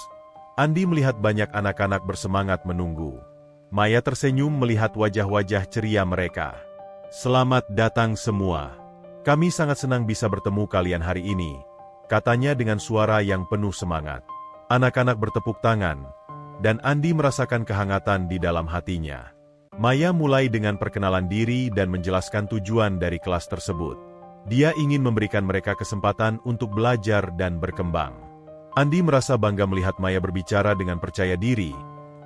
A: Andi melihat banyak anak-anak bersemangat menunggu. Maya tersenyum melihat wajah-wajah ceria mereka. Selamat datang semua. Kami sangat senang bisa bertemu kalian hari ini, katanya dengan suara yang penuh semangat. Anak-anak bertepuk tangan, dan Andi merasakan kehangatan di dalam hatinya. Maya mulai dengan perkenalan diri dan menjelaskan tujuan dari kelas tersebut. Dia ingin memberikan mereka kesempatan untuk belajar dan berkembang. Andi merasa bangga melihat Maya berbicara dengan percaya diri,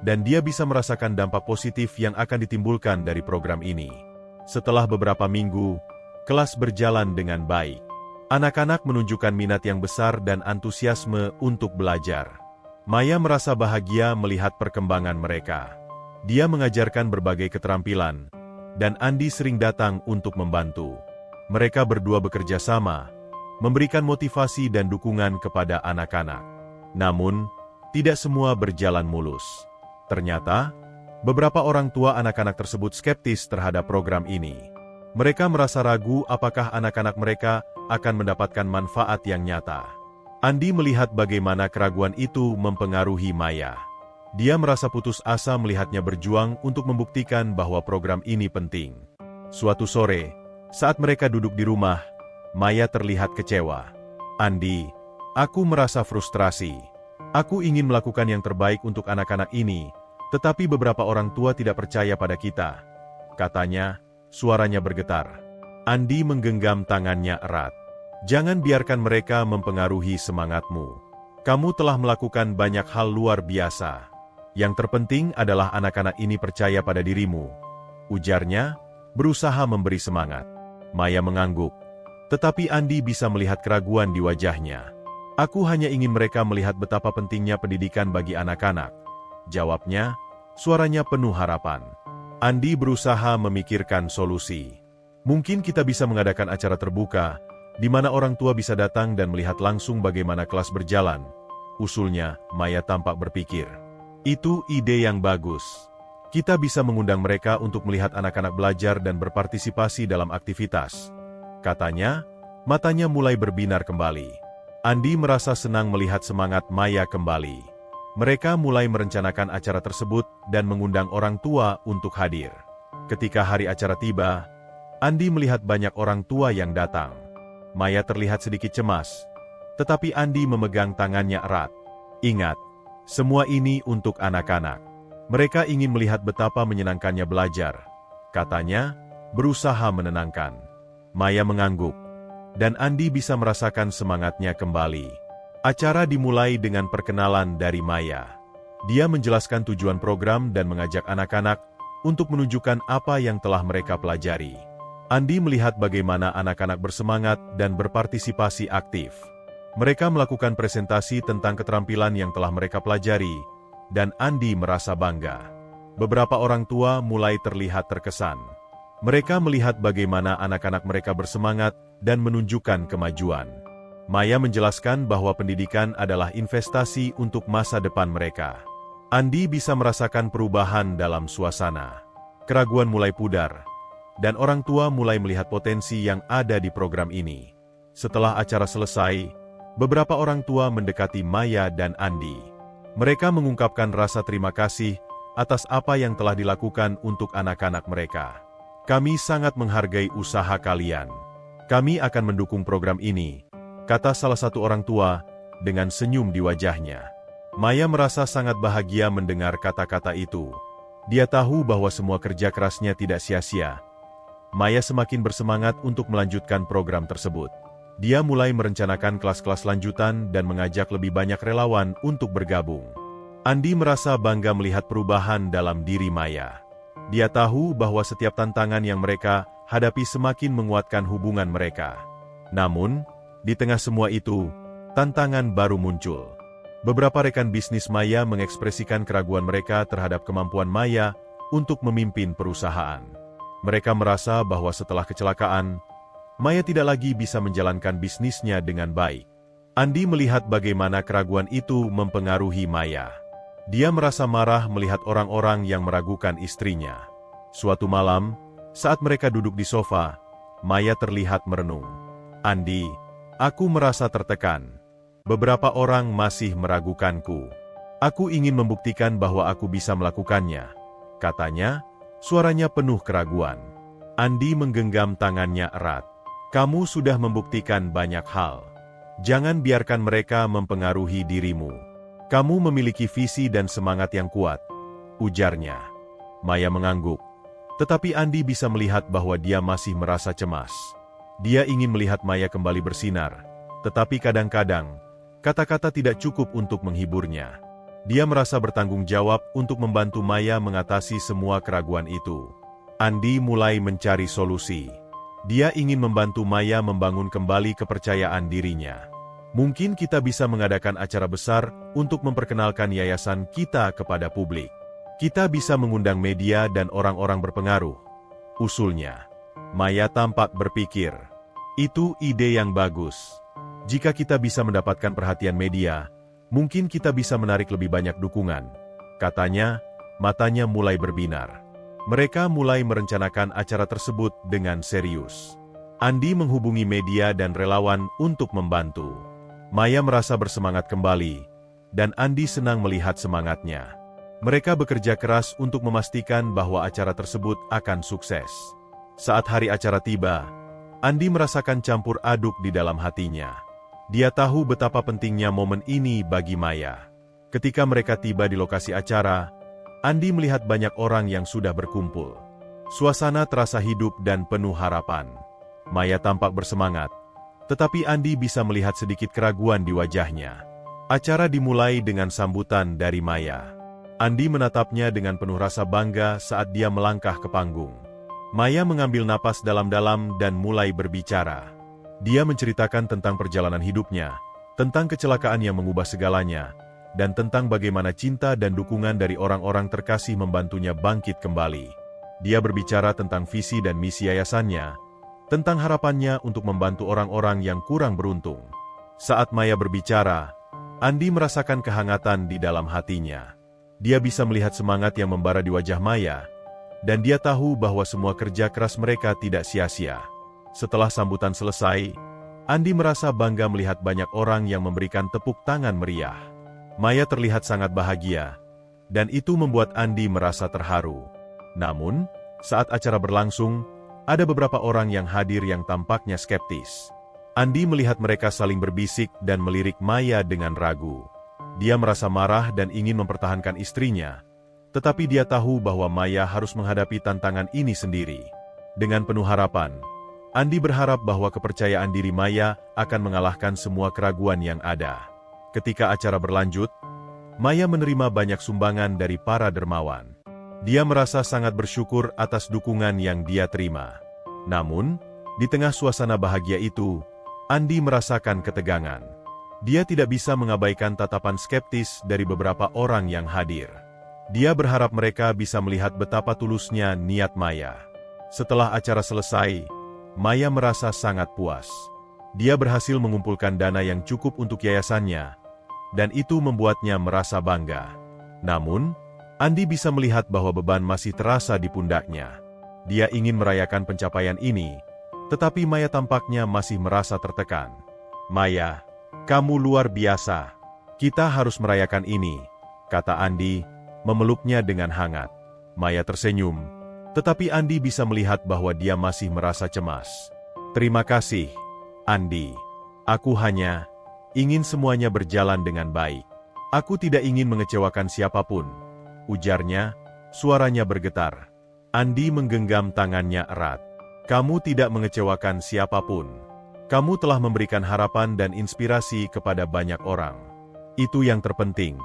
A: dan dia bisa merasakan dampak positif yang akan ditimbulkan dari program ini. Setelah beberapa minggu, kelas berjalan dengan baik. Anak-anak menunjukkan minat yang besar dan antusiasme untuk belajar. Maya merasa bahagia melihat perkembangan mereka. Dia mengajarkan berbagai keterampilan, dan Andi sering datang untuk membantu. Mereka berdua bekerja sama, memberikan motivasi dan dukungan kepada anak-anak. Namun, tidak semua berjalan mulus. Ternyata, beberapa orang tua anak-anak tersebut skeptis terhadap program ini. Mereka merasa ragu apakah anak-anak mereka akan mendapatkan manfaat yang nyata. Andi melihat bagaimana keraguan itu mempengaruhi Maya. Dia merasa putus asa melihatnya berjuang untuk membuktikan bahwa program ini penting. Suatu sore, saat mereka duduk di rumah, Maya terlihat kecewa. Andi, aku merasa frustrasi. Aku ingin melakukan yang terbaik untuk anak-anak ini, tetapi beberapa orang tua tidak percaya pada kita, katanya, suaranya bergetar. Andi menggenggam tangannya erat. Jangan biarkan mereka mempengaruhi semangatmu. Kamu telah melakukan banyak hal luar biasa. Yang terpenting adalah anak-anak ini percaya pada dirimu, ujarnya, berusaha memberi semangat. Maya mengangguk, tetapi Andi bisa melihat keraguan di wajahnya. Aku hanya ingin mereka melihat betapa pentingnya pendidikan bagi anak-anak, jawabnya, suaranya penuh harapan. Andi berusaha memikirkan solusi. Mungkin kita bisa mengadakan acara terbuka, di mana orang tua bisa datang dan melihat langsung bagaimana kelas berjalan, usulnya. Maya tampak berpikir. Itu ide yang bagus. Kita bisa mengundang mereka untuk melihat anak-anak belajar dan berpartisipasi dalam aktivitas, katanya, matanya mulai berbinar kembali. Andi merasa senang melihat semangat Maya kembali. Mereka mulai merencanakan acara tersebut dan mengundang orang tua untuk hadir. Ketika hari acara tiba, Andi melihat banyak orang tua yang datang. Maya terlihat sedikit cemas, tetapi Andi memegang tangannya erat. Ingat, semua ini untuk anak-anak. Mereka ingin melihat betapa menyenangkannya belajar, katanya, berusaha menenangkan. Maya mengangguk, dan Andi bisa merasakan semangatnya kembali. Acara dimulai dengan perkenalan dari Maya. Dia menjelaskan tujuan program dan mengajak anak-anak untuk menunjukkan apa yang telah mereka pelajari. Andi melihat bagaimana anak-anak bersemangat dan berpartisipasi aktif. Mereka melakukan presentasi tentang keterampilan yang telah mereka pelajari, dan Andi merasa bangga. Beberapa orang tua mulai terlihat terkesan. Mereka melihat bagaimana anak-anak mereka bersemangat dan menunjukkan kemajuan. Maya menjelaskan bahwa pendidikan adalah investasi untuk masa depan mereka. Andi bisa merasakan perubahan dalam suasana. Keraguan mulai pudar, dan orang tua mulai melihat potensi yang ada di program ini. Setelah acara selesai, beberapa orang tua mendekati Maya dan Andi. Mereka mengungkapkan rasa terima kasih atas apa yang telah dilakukan untuk anak-anak mereka. Kami sangat menghargai usaha kalian. Kami akan mendukung program ini, kata salah satu orang tua dengan senyum di wajahnya. Maya merasa sangat bahagia mendengar kata-kata itu. Dia tahu bahwa semua kerja kerasnya tidak sia-sia. Maya semakin bersemangat untuk melanjutkan program tersebut. Dia mulai merencanakan kelas-kelas lanjutan dan mengajak lebih banyak relawan untuk bergabung. Andi merasa bangga melihat perubahan dalam diri Maya. Dia tahu bahwa setiap tantangan yang mereka hadapi semakin menguatkan hubungan mereka. Namun, di tengah semua itu, tantangan baru muncul. Beberapa rekan bisnis Maya mengekspresikan keraguan mereka terhadap kemampuan Maya untuk memimpin perusahaan. Mereka merasa bahwa setelah kecelakaan, Maya tidak lagi bisa menjalankan bisnisnya dengan baik. Andi melihat bagaimana keraguan itu mempengaruhi Maya. Dia merasa marah melihat orang-orang yang meragukan istrinya. Suatu malam, saat mereka duduk di sofa, Maya terlihat merenung. Andi, aku merasa tertekan. Beberapa orang masih meragukanku. Aku ingin membuktikan bahwa aku bisa melakukannya, katanya. Suaranya penuh keraguan. Andi menggenggam tangannya erat. Kamu sudah membuktikan banyak hal. Jangan biarkan mereka mempengaruhi dirimu. Kamu memiliki visi dan semangat yang kuat, ujarnya. Maya mengangguk. Tetapi Andi bisa melihat bahwa dia masih merasa cemas. Dia ingin melihat Maya kembali bersinar. Tetapi kadang-kadang, kata-kata tidak cukup untuk menghiburnya. Dia merasa bertanggung jawab untuk membantu Maya mengatasi semua keraguan itu. Andi mulai mencari solusi. Dia ingin membantu Maya membangun kembali kepercayaan dirinya. Mungkin kita bisa mengadakan acara besar untuk memperkenalkan yayasan kita kepada publik. Kita bisa mengundang media dan orang-orang berpengaruh, usulnya. Maya tampak berpikir, itu ide yang bagus. Jika kita bisa mendapatkan perhatian media, mungkin kita bisa menarik lebih banyak dukungan, katanya, matanya mulai berbinar. Mereka mulai merencanakan acara tersebut dengan serius. Andi menghubungi media dan relawan untuk membantu. Maya merasa bersemangat kembali, dan Andi senang melihat semangatnya. Mereka bekerja keras untuk memastikan bahwa acara tersebut akan sukses. Saat hari acara tiba, Andi merasakan campur aduk di dalam hatinya. Dia tahu betapa pentingnya momen ini bagi Maya. Ketika mereka tiba di lokasi acara, Andi melihat banyak orang yang sudah berkumpul. Suasana terasa hidup dan penuh harapan. Maya tampak bersemangat, tetapi Andi bisa melihat sedikit keraguan di wajahnya. Acara dimulai dengan sambutan dari Maya. Andi menatapnya dengan penuh rasa bangga saat dia melangkah ke panggung. Maya mengambil napas dalam-dalam dan mulai berbicara. Dia menceritakan tentang perjalanan hidupnya, tentang kecelakaan yang mengubah segalanya, dan tentang bagaimana cinta dan dukungan dari orang-orang terkasih membantunya bangkit kembali. Dia berbicara tentang visi dan misi yayasannya, tentang harapannya untuk membantu orang-orang yang kurang beruntung. Saat Maya berbicara, Andi merasakan kehangatan di dalam hatinya. Dia bisa melihat semangat yang membara di wajah Maya, dan dia tahu bahwa semua kerja keras mereka tidak sia-sia. Setelah sambutan selesai, Andi merasa bangga melihat banyak orang yang memberikan tepuk tangan meriah. Maya terlihat sangat bahagia, dan itu membuat Andi merasa terharu. Namun, saat acara berlangsung, ada beberapa orang yang hadir yang tampaknya skeptis. Andi melihat mereka saling berbisik dan melirik Maya dengan ragu. Dia merasa marah dan ingin mempertahankan istrinya, tetapi dia tahu bahwa Maya harus menghadapi tantangan ini sendiri. Dengan penuh harapan, Andi berharap bahwa kepercayaan diri Maya akan mengalahkan semua keraguan yang ada. Ketika acara berlanjut, Maya menerima banyak sumbangan dari para dermawan. Dia merasa sangat bersyukur atas dukungan yang dia terima. Namun, di tengah suasana bahagia itu, Andi merasakan ketegangan. Dia tidak bisa mengabaikan tatapan skeptis dari beberapa orang yang hadir. Dia berharap mereka bisa melihat betapa tulusnya niat Maya. Setelah acara selesai, Maya merasa sangat puas. Dia berhasil mengumpulkan dana yang cukup untuk yayasannya, dan itu membuatnya merasa bangga. Namun, Andi bisa melihat bahwa beban masih terasa di pundaknya. Dia ingin merayakan pencapaian ini, tetapi Maya tampaknya masih merasa tertekan. "Maya, kamu luar biasa. Kita harus merayakan ini," kata Andi, memeluknya dengan hangat. Maya tersenyum, tetapi Andi bisa melihat bahwa dia masih merasa cemas. "Terima kasih, Andi. Aku hanya ingin semuanya berjalan dengan baik. Aku tidak ingin mengecewakan siapapun," ujarnya, suaranya bergetar. Andi menggenggam tangannya erat. "Kamu tidak mengecewakan siapapun. Kamu telah memberikan harapan dan inspirasi kepada banyak orang. Itu yang terpenting,"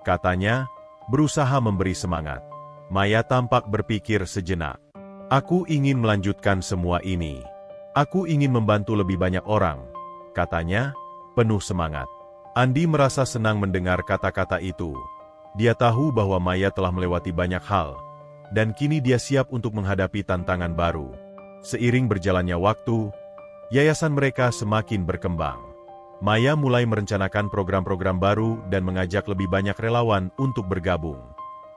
A: katanya, berusaha memberi semangat. Maya tampak berpikir sejenak. "Aku ingin melanjutkan semua ini. Aku ingin membantu lebih banyak orang," katanya, penuh semangat. Andi merasa senang mendengar kata-kata itu. Dia tahu bahwa Maya telah melewati banyak hal, dan kini dia siap untuk menghadapi tantangan baru. Seiring berjalannya waktu, yayasan mereka semakin berkembang. Maya mulai merencanakan program-program baru dan mengajak lebih banyak relawan untuk bergabung.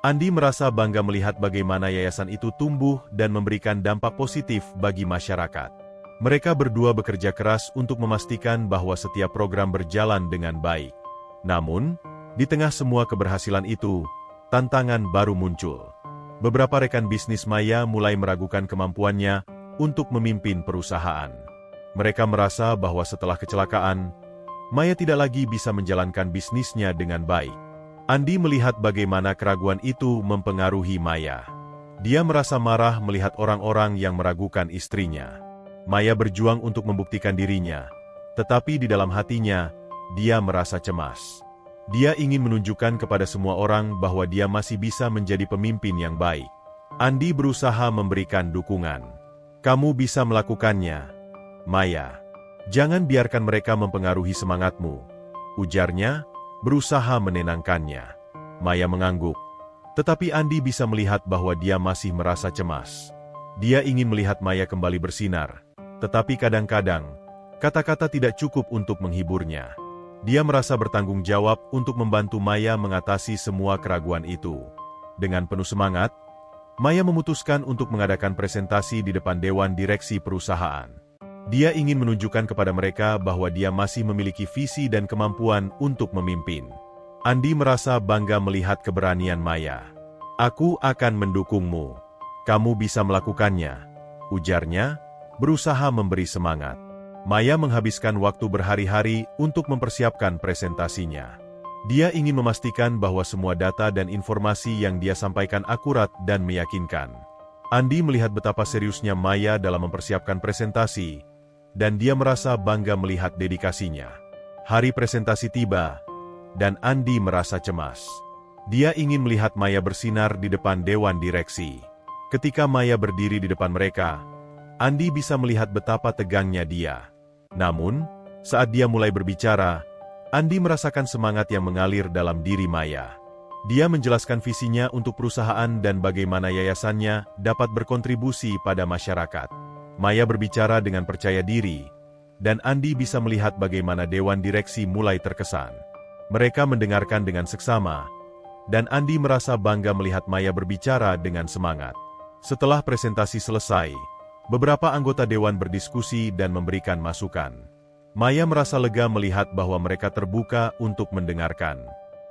A: Andi merasa bangga melihat bagaimana yayasan itu tumbuh dan memberikan dampak positif bagi masyarakat. Mereka berdua bekerja keras untuk memastikan bahwa setiap program berjalan dengan baik. Namun, di tengah semua keberhasilan itu, tantangan baru muncul. Beberapa rekan bisnis Maya mulai meragukan kemampuannya untuk memimpin perusahaan. Mereka merasa bahwa setelah kecelakaan, Maya tidak lagi bisa menjalankan bisnisnya dengan baik. Andi melihat bagaimana keraguan itu mempengaruhi Maya. Dia merasa marah melihat orang-orang yang meragukan istrinya. Maya berjuang untuk membuktikan dirinya, tetapi di dalam hatinya, dia merasa cemas. Dia ingin menunjukkan kepada semua orang bahwa dia masih bisa menjadi pemimpin yang baik. Andi berusaha memberikan dukungan. "Kamu bisa melakukannya, Maya. Jangan biarkan mereka mempengaruhi semangatmu," ujarnya, berusaha menenangkannya. Maya mengangguk, tetapi Andi bisa melihat bahwa dia masih merasa cemas. Dia ingin melihat Maya kembali bersinar, tetapi kadang-kadang, kata-kata tidak cukup untuk menghiburnya. Dia merasa bertanggung jawab untuk membantu Maya mengatasi semua keraguan itu. Dengan penuh semangat, Maya memutuskan untuk mengadakan presentasi di depan Dewan Direksi perusahaan. Dia ingin menunjukkan kepada mereka bahwa dia masih memiliki visi dan kemampuan untuk memimpin. Andi merasa bangga melihat keberanian Maya. "Aku akan mendukungmu. Kamu bisa melakukannya," ujarnya, berusaha memberi semangat. Maya menghabiskan waktu berhari-hari untuk mempersiapkan presentasinya. Dia ingin memastikan bahwa semua data dan informasi yang dia sampaikan akurat dan meyakinkan. Andi melihat betapa seriusnya Maya dalam mempersiapkan presentasi, dan dia merasa bangga melihat dedikasinya. Hari presentasi tiba, dan Andi merasa cemas. Dia ingin melihat Maya bersinar di depan Dewan Direksi. Ketika Maya berdiri di depan mereka, Andi bisa melihat betapa tegangnya dia. Namun, saat dia mulai berbicara, Andi merasakan semangat yang mengalir dalam diri Maya. Dia menjelaskan visinya untuk perusahaan dan bagaimana yayasannya dapat berkontribusi pada masyarakat. Maya berbicara dengan percaya diri, dan Andi bisa melihat bagaimana Dewan Direksi mulai terkesan. Mereka mendengarkan dengan seksama, dan Andi merasa bangga melihat Maya berbicara dengan semangat. Setelah presentasi selesai, beberapa anggota Dewan berdiskusi dan memberikan masukan. Maya merasa lega melihat bahwa mereka terbuka untuk mendengarkan.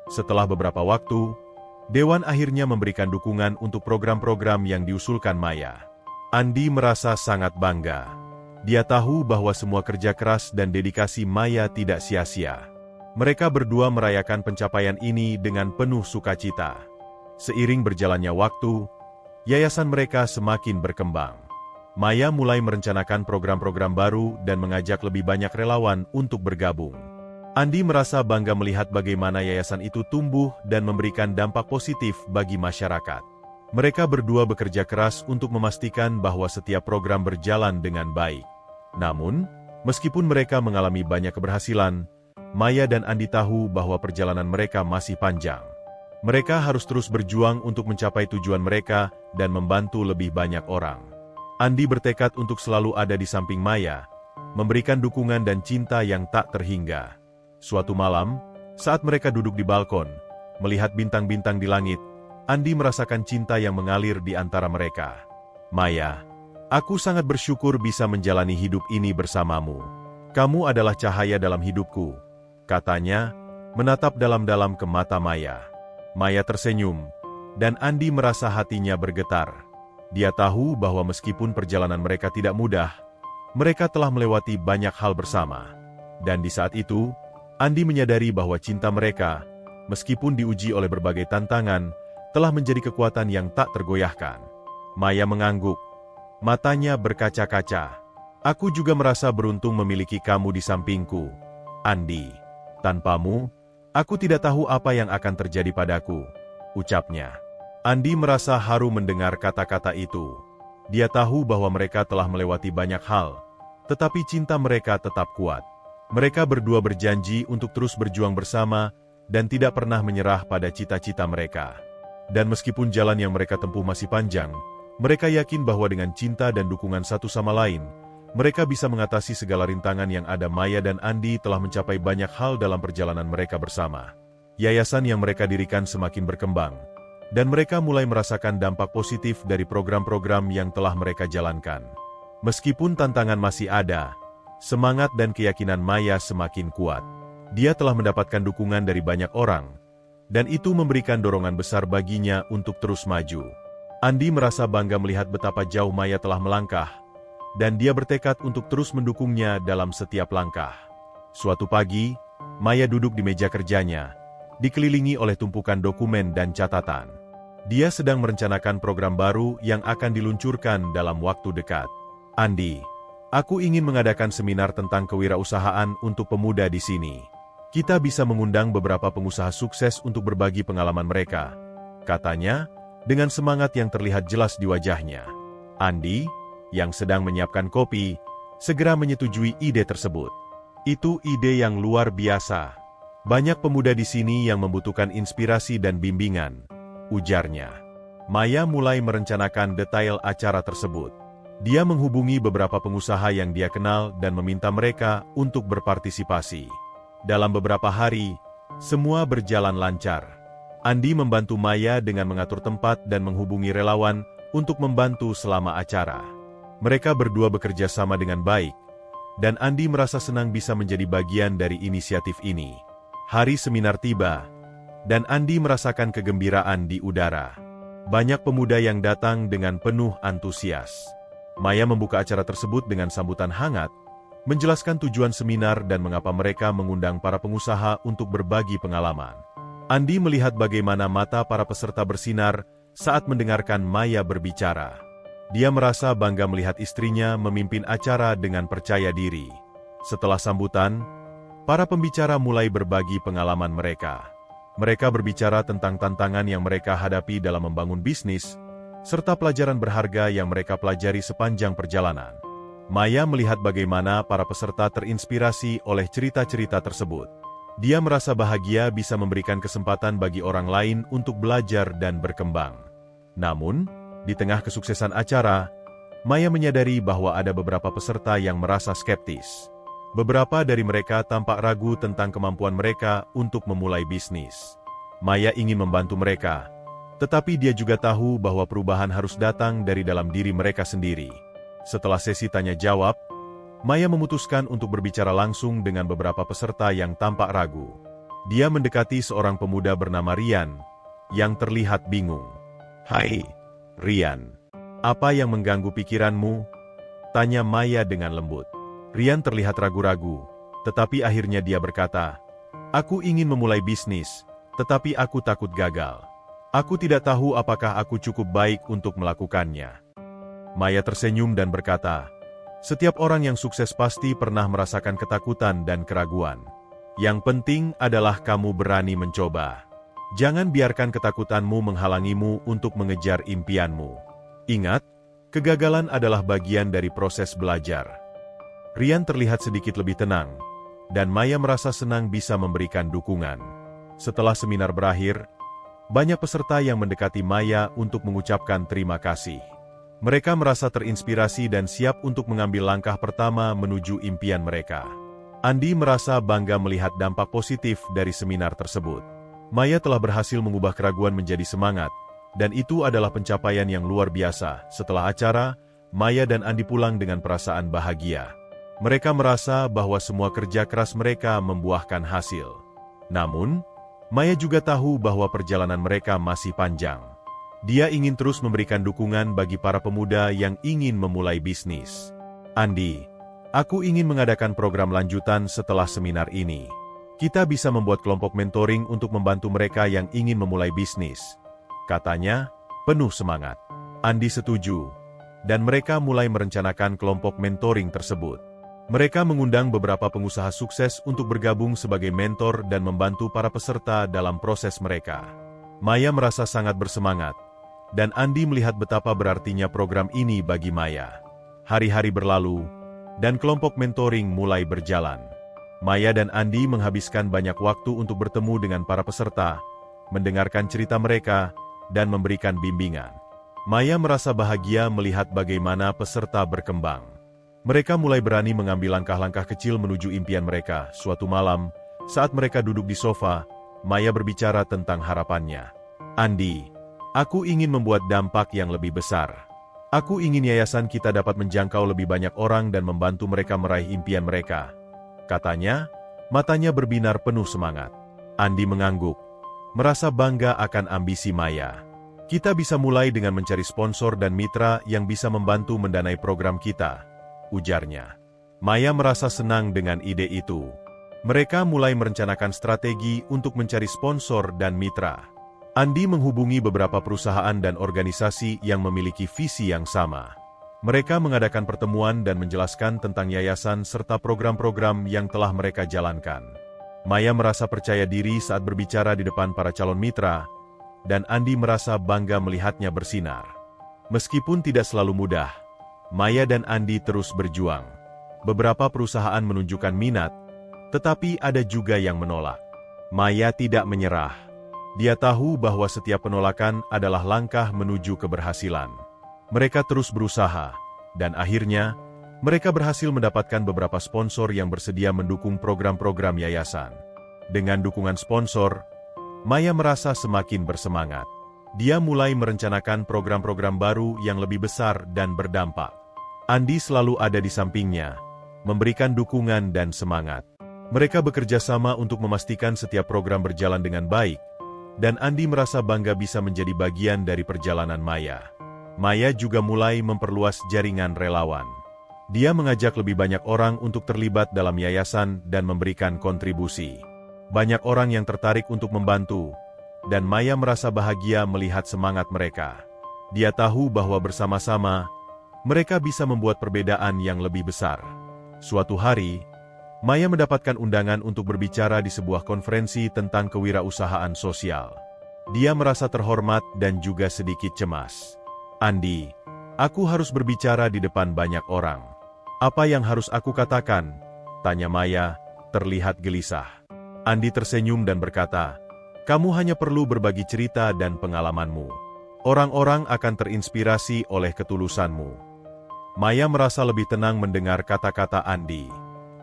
A: Setelah beberapa waktu, Dewan akhirnya memberikan dukungan untuk program-program yang diusulkan Maya. Andi merasa sangat bangga. Dia tahu bahwa semua kerja keras dan dedikasi Maya tidak sia-sia. Mereka berdua merayakan pencapaian ini dengan penuh sukacita. Seiring berjalannya waktu, yayasan mereka semakin berkembang. Maya mulai merencanakan program-program baru dan mengajak lebih banyak relawan untuk bergabung. Andi merasa bangga melihat bagaimana yayasan itu tumbuh dan memberikan dampak positif bagi masyarakat. Mereka berdua bekerja keras untuk memastikan bahwa setiap program berjalan dengan baik. Namun, meskipun mereka mengalami banyak keberhasilan, Maya dan Andi tahu bahwa perjalanan mereka masih panjang. Mereka harus terus berjuang untuk mencapai tujuan mereka dan membantu lebih banyak orang. Andi bertekad untuk selalu ada di samping Maya, memberikan dukungan dan cinta yang tak terhingga. Suatu malam, saat mereka duduk di balkon, melihat bintang-bintang di langit, Andi merasakan cinta yang mengalir di antara mereka. Maya, aku sangat bersyukur bisa menjalani hidup ini bersamamu. Kamu adalah cahaya dalam hidupku, katanya, menatap dalam-dalam ke mata Maya. Maya tersenyum, dan Andi merasa hatinya bergetar. Dia tahu bahwa meskipun perjalanan mereka tidak mudah, mereka telah melewati banyak hal bersama. Dan di saat itu, Andi menyadari bahwa cinta mereka, meskipun diuji oleh berbagai tantangan, telah menjadi kekuatan yang tak tergoyahkan. Maya mengangguk. Matanya berkaca-kaca. Aku juga merasa beruntung memiliki kamu di sampingku, Andi. Tanpamu, aku tidak tahu apa yang akan terjadi padaku, ucapnya. Andi merasa haru mendengar kata-kata itu. Dia tahu bahwa mereka telah melewati banyak hal, tetapi cinta mereka tetap kuat. Mereka berdua berjanji untuk terus berjuang bersama dan tidak pernah menyerah pada cita-cita mereka. Dan meskipun jalan yang mereka tempuh masih panjang, mereka yakin bahwa dengan cinta dan dukungan satu sama lain, mereka bisa mengatasi segala rintangan yang ada. Maya dan Andi telah mencapai banyak hal dalam perjalanan mereka bersama. Yayasan yang mereka dirikan semakin berkembang, dan mereka mulai merasakan dampak positif dari program-program yang telah mereka jalankan. Meskipun tantangan masih ada, semangat dan keyakinan Maya semakin kuat. Dia telah mendapatkan dukungan dari banyak orang, dan itu memberikan dorongan besar baginya untuk terus maju. Andi merasa bangga melihat betapa jauh Maya telah melangkah, dan dia bertekad untuk terus mendukungnya dalam setiap langkah. Suatu pagi, Maya duduk di meja kerjanya, dikelilingi oleh tumpukan dokumen dan catatan. Dia sedang merencanakan program baru yang akan diluncurkan dalam waktu dekat. Andi, aku ingin mengadakan seminar tentang kewirausahaan untuk pemuda di sini. Kita bisa mengundang beberapa pengusaha sukses untuk berbagi pengalaman mereka, katanya, dengan semangat yang terlihat jelas di wajahnya. Andi, yang sedang menyiapkan kopi, segera menyetujui ide tersebut. Itu ide yang luar biasa. Banyak pemuda di sini yang membutuhkan inspirasi dan bimbingan, ujarnya. Maya mulai merencanakan detail acara tersebut. Dia menghubungi beberapa pengusaha yang dia kenal dan meminta mereka untuk berpartisipasi. Dalam beberapa hari, semua berjalan lancar. Andi membantu Maya dengan mengatur tempat dan menghubungi relawan untuk membantu selama acara. Mereka berdua bekerja sama dengan baik, dan Andi merasa senang bisa menjadi bagian dari inisiatif ini. Hari seminar tiba, dan Andi merasakan kegembiraan di udara. Banyak pemuda yang datang dengan penuh antusias. Maya membuka acara tersebut dengan sambutan hangat, menjelaskan tujuan seminar dan mengapa mereka mengundang para pengusaha untuk berbagi pengalaman. Andi melihat bagaimana mata para peserta bersinar saat mendengarkan Maya berbicara. Dia merasa bangga melihat istrinya memimpin acara dengan percaya diri. Setelah sambutan, para pembicara mulai berbagi pengalaman mereka. Mereka berbicara tentang tantangan yang mereka hadapi dalam membangun bisnis, serta pelajaran berharga yang mereka pelajari sepanjang perjalanan. Maya melihat bagaimana para peserta terinspirasi oleh cerita-cerita tersebut. Dia merasa bahagia bisa memberikan kesempatan bagi orang lain untuk belajar dan berkembang. Namun, di tengah kesuksesan acara, Maya menyadari bahwa ada beberapa peserta yang merasa skeptis. Beberapa dari mereka tampak ragu tentang kemampuan mereka untuk memulai bisnis. Maya ingin membantu mereka, tetapi dia juga tahu bahwa perubahan harus datang dari dalam diri mereka sendiri. Setelah sesi tanya-jawab, Maya memutuskan untuk berbicara langsung dengan beberapa peserta yang tampak ragu. Dia mendekati seorang pemuda bernama Rian, yang terlihat bingung. "Hai, Rian. Apa yang mengganggu pikiranmu?" Tanya Maya dengan lembut. Rian terlihat ragu-ragu, tetapi akhirnya dia berkata, "Aku ingin memulai bisnis, tetapi aku takut gagal. Aku tidak tahu apakah aku cukup baik untuk melakukannya." Maya tersenyum dan berkata, "Setiap orang yang sukses pasti pernah merasakan ketakutan dan keraguan. Yang penting adalah kamu berani mencoba. Jangan biarkan ketakutanmu menghalangimu untuk mengejar impianmu. Ingat, kegagalan adalah bagian dari proses belajar." Rian terlihat sedikit lebih tenang, dan Maya merasa senang bisa memberikan dukungan. Setelah seminar berakhir, banyak peserta yang mendekati Maya untuk mengucapkan terima kasih. Mereka merasa terinspirasi dan siap untuk mengambil langkah pertama menuju impian mereka. Andi merasa bangga melihat dampak positif dari seminar tersebut. Maya telah berhasil mengubah keraguan menjadi semangat, dan itu adalah pencapaian yang luar biasa. Setelah acara, Maya dan Andi pulang dengan perasaan bahagia. Mereka merasa bahwa semua kerja keras mereka membuahkan hasil. Namun, Maya juga tahu bahwa perjalanan mereka masih panjang. Dia ingin terus memberikan dukungan bagi para pemuda yang ingin memulai bisnis. "Andi, aku ingin mengadakan program lanjutan setelah seminar ini. Kita bisa membuat kelompok mentoring untuk membantu mereka yang ingin memulai bisnis," katanya, penuh semangat. Andi setuju, dan mereka mulai merencanakan kelompok mentoring tersebut. Mereka mengundang beberapa pengusaha sukses untuk bergabung sebagai mentor dan membantu para peserta dalam proses mereka. Maya merasa sangat bersemangat, dan Andi melihat betapa berartinya program ini bagi Maya. Hari-hari berlalu, dan kelompok mentoring mulai berjalan. Maya dan Andi menghabiskan banyak waktu untuk bertemu dengan para peserta, mendengarkan cerita mereka, dan memberikan bimbingan. Maya merasa bahagia melihat bagaimana peserta berkembang. Mereka mulai berani mengambil langkah-langkah kecil menuju impian mereka. Suatu malam, saat mereka duduk di sofa, Maya berbicara tentang harapannya. "Andi, aku ingin membuat dampak yang lebih besar. Aku ingin yayasan kita dapat menjangkau lebih banyak orang dan membantu mereka meraih impian mereka," katanya, matanya berbinar penuh semangat. Andi mengangguk, merasa bangga akan ambisi Maya. "Kita bisa mulai dengan mencari sponsor dan mitra yang bisa membantu mendanai program kita," ujarnya. Maya merasa senang dengan ide itu. Mereka mulai merencanakan strategi untuk mencari sponsor dan mitra. Andi menghubungi beberapa perusahaan dan organisasi yang memiliki visi yang sama. Mereka mengadakan pertemuan dan menjelaskan tentang yayasan serta program-program yang telah mereka jalankan. Maya merasa percaya diri saat berbicara di depan para calon mitra, dan Andi merasa bangga melihatnya bersinar. Meskipun tidak selalu mudah, Maya dan Andi terus berjuang. Beberapa perusahaan menunjukkan minat, tetapi ada juga yang menolak. Maya tidak menyerah. Dia tahu bahwa setiap penolakan adalah langkah menuju keberhasilan. Mereka terus berusaha, dan akhirnya, mereka berhasil mendapatkan beberapa sponsor yang bersedia mendukung program-program yayasan. Dengan dukungan sponsor, Maya merasa semakin bersemangat. Dia mulai merencanakan program-program baru yang lebih besar dan berdampak. Andi selalu ada di sampingnya, memberikan dukungan dan semangat. Mereka bekerja sama untuk memastikan setiap program berjalan dengan baik, dan Andi merasa bangga bisa menjadi bagian dari perjalanan Maya. Maya juga mulai memperluas jaringan relawan. Dia mengajak lebih banyak orang untuk terlibat dalam yayasan dan memberikan kontribusi. Banyak orang yang tertarik untuk membantu, dan Maya merasa bahagia melihat semangat mereka. Dia tahu bahwa bersama-sama, mereka bisa membuat perbedaan yang lebih besar. Suatu hari, Maya mendapatkan undangan untuk berbicara di sebuah konferensi tentang kewirausahaan sosial. Dia merasa terhormat dan juga sedikit cemas. "Andi, aku harus berbicara di depan banyak orang. Apa yang harus aku katakan?" tanya Maya, terlihat gelisah. Andi tersenyum dan berkata, "Kamu hanya perlu berbagi cerita dan pengalamanmu. Orang-orang akan terinspirasi oleh ketulusanmu." Maya merasa lebih tenang mendengar kata-kata Andi.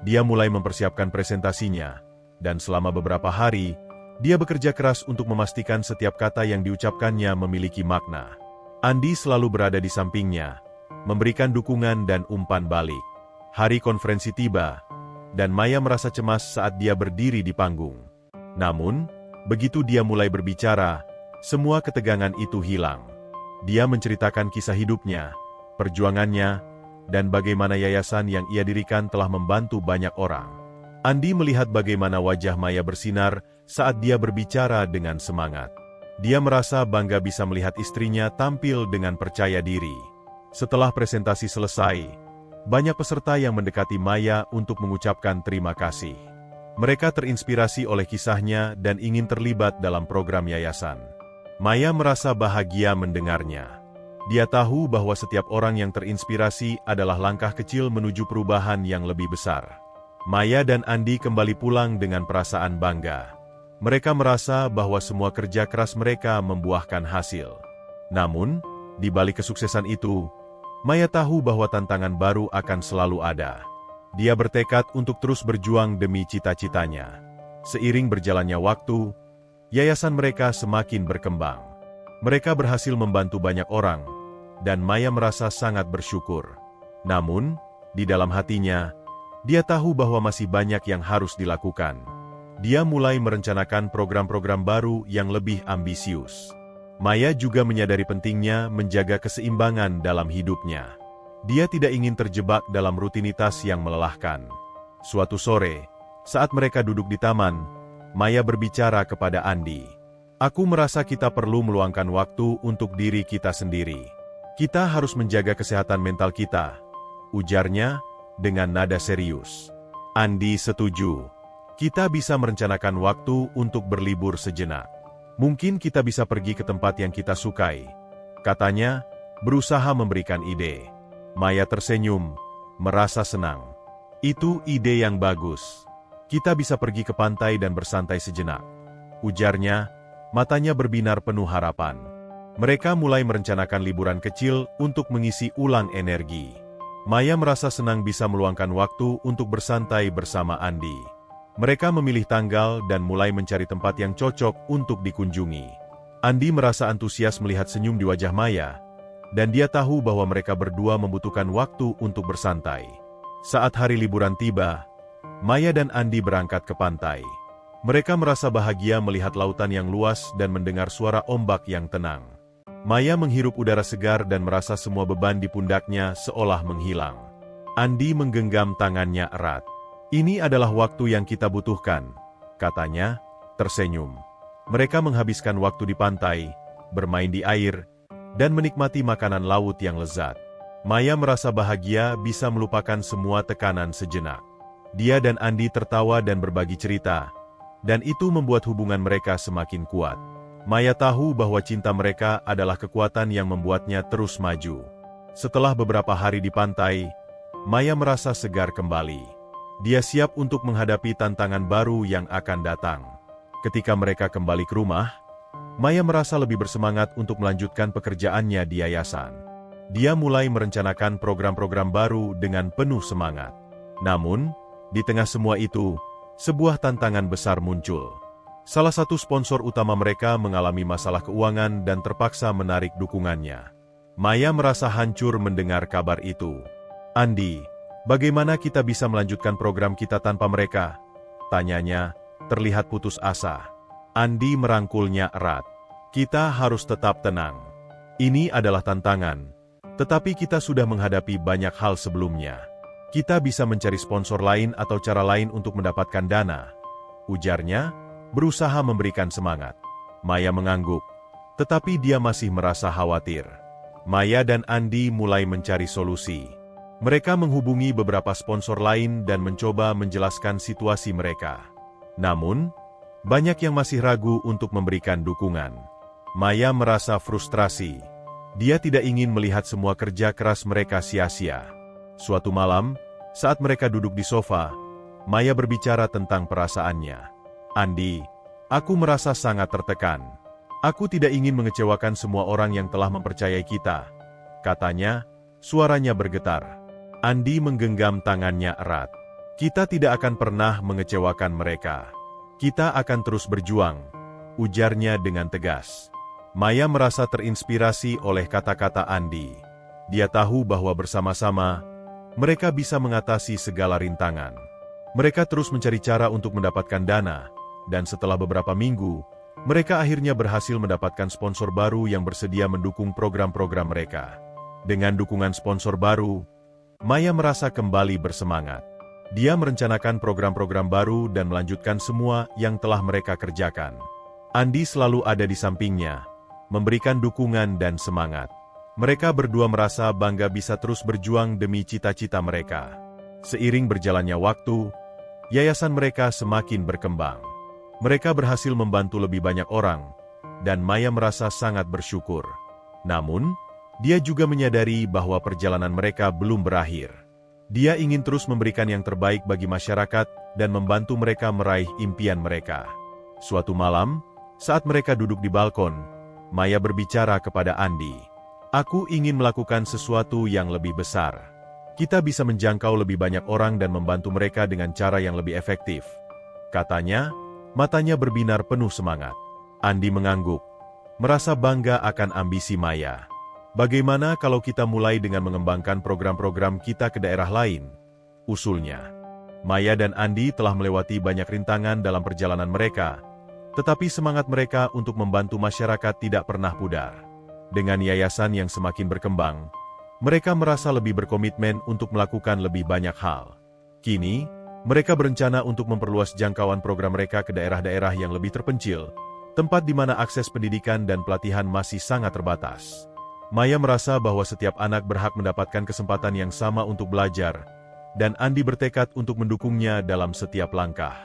A: Dia mulai mempersiapkan presentasinya, dan selama beberapa hari, dia bekerja keras untuk memastikan setiap kata yang diucapkannya memiliki makna. Andi selalu berada di sampingnya, memberikan dukungan dan umpan balik. Hari konferensi tiba, dan Maya merasa cemas saat dia berdiri di panggung. Namun, begitu dia mulai berbicara, semua ketegangan itu hilang. Dia menceritakan kisah hidupnya, perjuangannya, dan bagaimana yayasan yang ia dirikan telah membantu banyak orang. Andi melihat bagaimana wajah Maya bersinar saat dia berbicara dengan semangat. Dia merasa bangga bisa melihat istrinya tampil dengan percaya diri. Setelah presentasi selesai, banyak peserta yang mendekati Maya untuk mengucapkan terima kasih. Mereka terinspirasi oleh kisahnya dan ingin terlibat dalam program yayasan. Maya merasa bahagia mendengarnya. Dia tahu bahwa setiap orang yang terinspirasi adalah langkah kecil menuju perubahan yang lebih besar. Maya dan Andi kembali pulang dengan perasaan bangga. Mereka merasa bahwa semua kerja keras mereka membuahkan hasil. Namun, di balik kesuksesan itu, Maya tahu bahwa tantangan baru akan selalu ada. Dia bertekad untuk terus berjuang demi cita-citanya. Seiring berjalannya waktu, yayasan mereka semakin berkembang. Mereka berhasil membantu banyak orang, dan Maya merasa sangat bersyukur. Namun, di dalam hatinya, dia tahu bahwa masih banyak yang harus dilakukan. Dia mulai merencanakan program-program baru yang lebih ambisius. Maya juga menyadari pentingnya menjaga keseimbangan dalam hidupnya. Dia tidak ingin terjebak dalam rutinitas yang melelahkan. Suatu sore, saat mereka duduk di taman, Maya berbicara kepada Andi. "Aku merasa kita perlu meluangkan waktu untuk diri kita sendiri. Kita harus menjaga kesehatan mental kita," ujarnya dengan nada serius. Andi setuju. "Kita bisa merencanakan waktu untuk berlibur sejenak. Mungkin kita bisa pergi ke tempat yang kita sukai," katanya, berusaha memberikan ide. Maya tersenyum, merasa senang. "Itu ide yang bagus. Kita bisa pergi ke pantai dan bersantai sejenak," ujarnya, matanya berbinar penuh harapan. Mereka mulai merencanakan liburan kecil untuk mengisi ulang energi. Maya merasa senang bisa meluangkan waktu untuk bersantai bersama Andi. Mereka memilih tanggal dan mulai mencari tempat yang cocok untuk dikunjungi. Andi merasa antusias melihat senyum di wajah Maya, dan dia tahu bahwa mereka berdua membutuhkan waktu untuk bersantai. Saat hari liburan tiba, Maya dan Andi berangkat ke pantai. Mereka merasa bahagia melihat lautan yang luas dan mendengar suara ombak yang tenang. Maya menghirup udara segar dan merasa semua beban di pundaknya seolah menghilang. Andi menggenggam tangannya erat. "Ini adalah waktu yang kita butuhkan," katanya, tersenyum. Mereka menghabiskan waktu di pantai, bermain di air, dan menikmati makanan laut yang lezat. Maya merasa bahagia bisa melupakan semua tekanan sejenak. Dia dan Andi tertawa dan berbagi cerita, dan itu membuat hubungan mereka semakin kuat. Maya tahu bahwa cinta mereka adalah kekuatan yang membuatnya terus maju. Setelah beberapa hari di pantai, Maya merasa segar kembali. Dia siap untuk menghadapi tantangan baru yang akan datang. Ketika mereka kembali ke rumah, Maya merasa lebih bersemangat untuk melanjutkan pekerjaannya di yayasan. Dia mulai merencanakan program-program baru dengan penuh semangat. Namun, di tengah semua itu, sebuah tantangan besar muncul. Salah satu sponsor utama mereka mengalami masalah keuangan dan terpaksa menarik dukungannya. Maya merasa hancur mendengar kabar itu. "Andi, bagaimana kita bisa melanjutkan program kita tanpa mereka?" tanyanya, terlihat putus asa. Andi merangkulnya erat. "Kita harus tetap tenang. Ini adalah tantangan, tetapi kita sudah menghadapi banyak hal sebelumnya. Kita bisa mencari sponsor lain atau cara lain untuk mendapatkan dana," ujarnya, berusaha memberikan semangat. Maya mengangguk, tetapi dia masih merasa khawatir. Maya dan Andi mulai mencari solusi. Mereka menghubungi beberapa sponsor lain dan mencoba menjelaskan situasi mereka. Namun, banyak yang masih ragu untuk memberikan dukungan. Maya merasa frustrasi. Dia tidak ingin melihat semua kerja keras mereka sia-sia. Suatu malam, saat mereka duduk di sofa, Maya berbicara tentang perasaannya. "Andi, aku merasa sangat tertekan. Aku tidak ingin mengecewakan semua orang yang telah mempercayai kita," katanya, suaranya bergetar. Andi menggenggam tangannya erat. "Kita tidak akan pernah mengecewakan mereka. Kita akan terus berjuang," ujarnya dengan tegas. Maya merasa terinspirasi oleh kata-kata Andi. Dia tahu bahwa bersama-sama, mereka bisa mengatasi segala rintangan. Mereka terus mencari cara untuk mendapatkan dana, dan setelah beberapa minggu, mereka akhirnya berhasil mendapatkan sponsor baru yang bersedia mendukung program-program mereka. Dengan dukungan sponsor baru, Maya merasa kembali bersemangat. Dia merencanakan program-program baru dan melanjutkan semua yang telah mereka kerjakan. Andi selalu ada di sampingnya, memberikan dukungan dan semangat. Mereka berdua merasa bangga bisa terus berjuang demi cita-cita mereka. Seiring berjalannya waktu, yayasan mereka semakin berkembang. Mereka berhasil membantu lebih banyak orang, dan Maya merasa sangat bersyukur. Namun, dia juga menyadari bahwa perjalanan mereka belum berakhir. Dia ingin terus memberikan yang terbaik bagi masyarakat dan membantu mereka meraih impian mereka. Suatu malam, saat mereka duduk di balkon, Maya berbicara kepada Andi. "Aku ingin melakukan sesuatu yang lebih besar. Kita bisa menjangkau lebih banyak orang dan membantu mereka dengan cara yang lebih efektif," katanya, matanya berbinar penuh semangat. Andi mengangguk, merasa bangga akan ambisi Maya. "Bagaimana kalau kita mulai dengan mengembangkan program-program kita ke daerah lain?" usulnya. Maya dan Andi telah melewati banyak rintangan dalam perjalanan mereka, tetapi semangat mereka untuk membantu masyarakat tidak pernah pudar. Dengan yayasan yang semakin berkembang, mereka merasa lebih berkomitmen untuk melakukan lebih banyak hal. Kini, mereka berencana untuk memperluas jangkauan program mereka ke daerah-daerah yang lebih terpencil, tempat di mana akses pendidikan dan pelatihan masih sangat terbatas. Maya merasa bahwa setiap anak berhak mendapatkan kesempatan yang sama untuk belajar, dan Andi bertekad untuk mendukungnya dalam setiap langkah.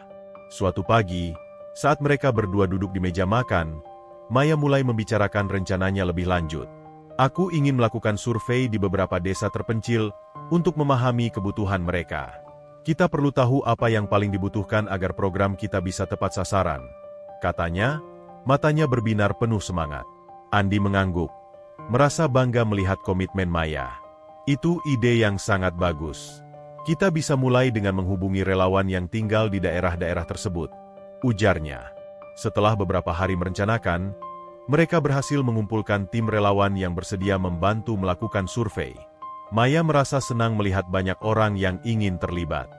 A: Suatu pagi, saat mereka berdua duduk di meja makan, Maya mulai membicarakan rencananya lebih lanjut. "Aku ingin melakukan survei di beberapa desa terpencil untuk memahami kebutuhan mereka. Kita perlu tahu apa yang paling dibutuhkan agar program kita bisa tepat sasaran," katanya, matanya berbinar penuh semangat. Andi mengangguk, merasa bangga melihat komitmen Maya. "Itu ide yang sangat bagus. Kita bisa mulai dengan menghubungi relawan yang tinggal di daerah-daerah tersebut," ujarnya. Setelah beberapa hari merencanakan, mereka berhasil mengumpulkan tim relawan yang bersedia membantu melakukan survei. Maya merasa senang melihat banyak orang yang ingin terlibat.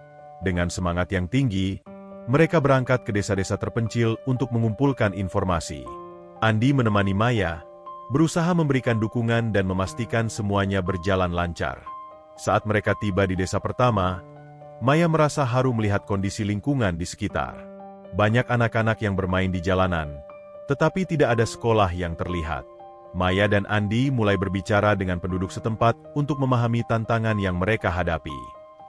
A: Dengan semangat yang tinggi, mereka berangkat ke desa-desa terpencil untuk mengumpulkan informasi. Andi menemani Maya, berusaha memberikan dukungan dan memastikan semuanya berjalan lancar. Saat mereka tiba di desa pertama, Maya merasa haru melihat kondisi lingkungan di sekitar. Banyak anak-anak yang bermain di jalanan, tetapi tidak ada sekolah yang terlihat. Maya dan Andi mulai berbicara dengan penduduk setempat untuk memahami tantangan yang mereka hadapi.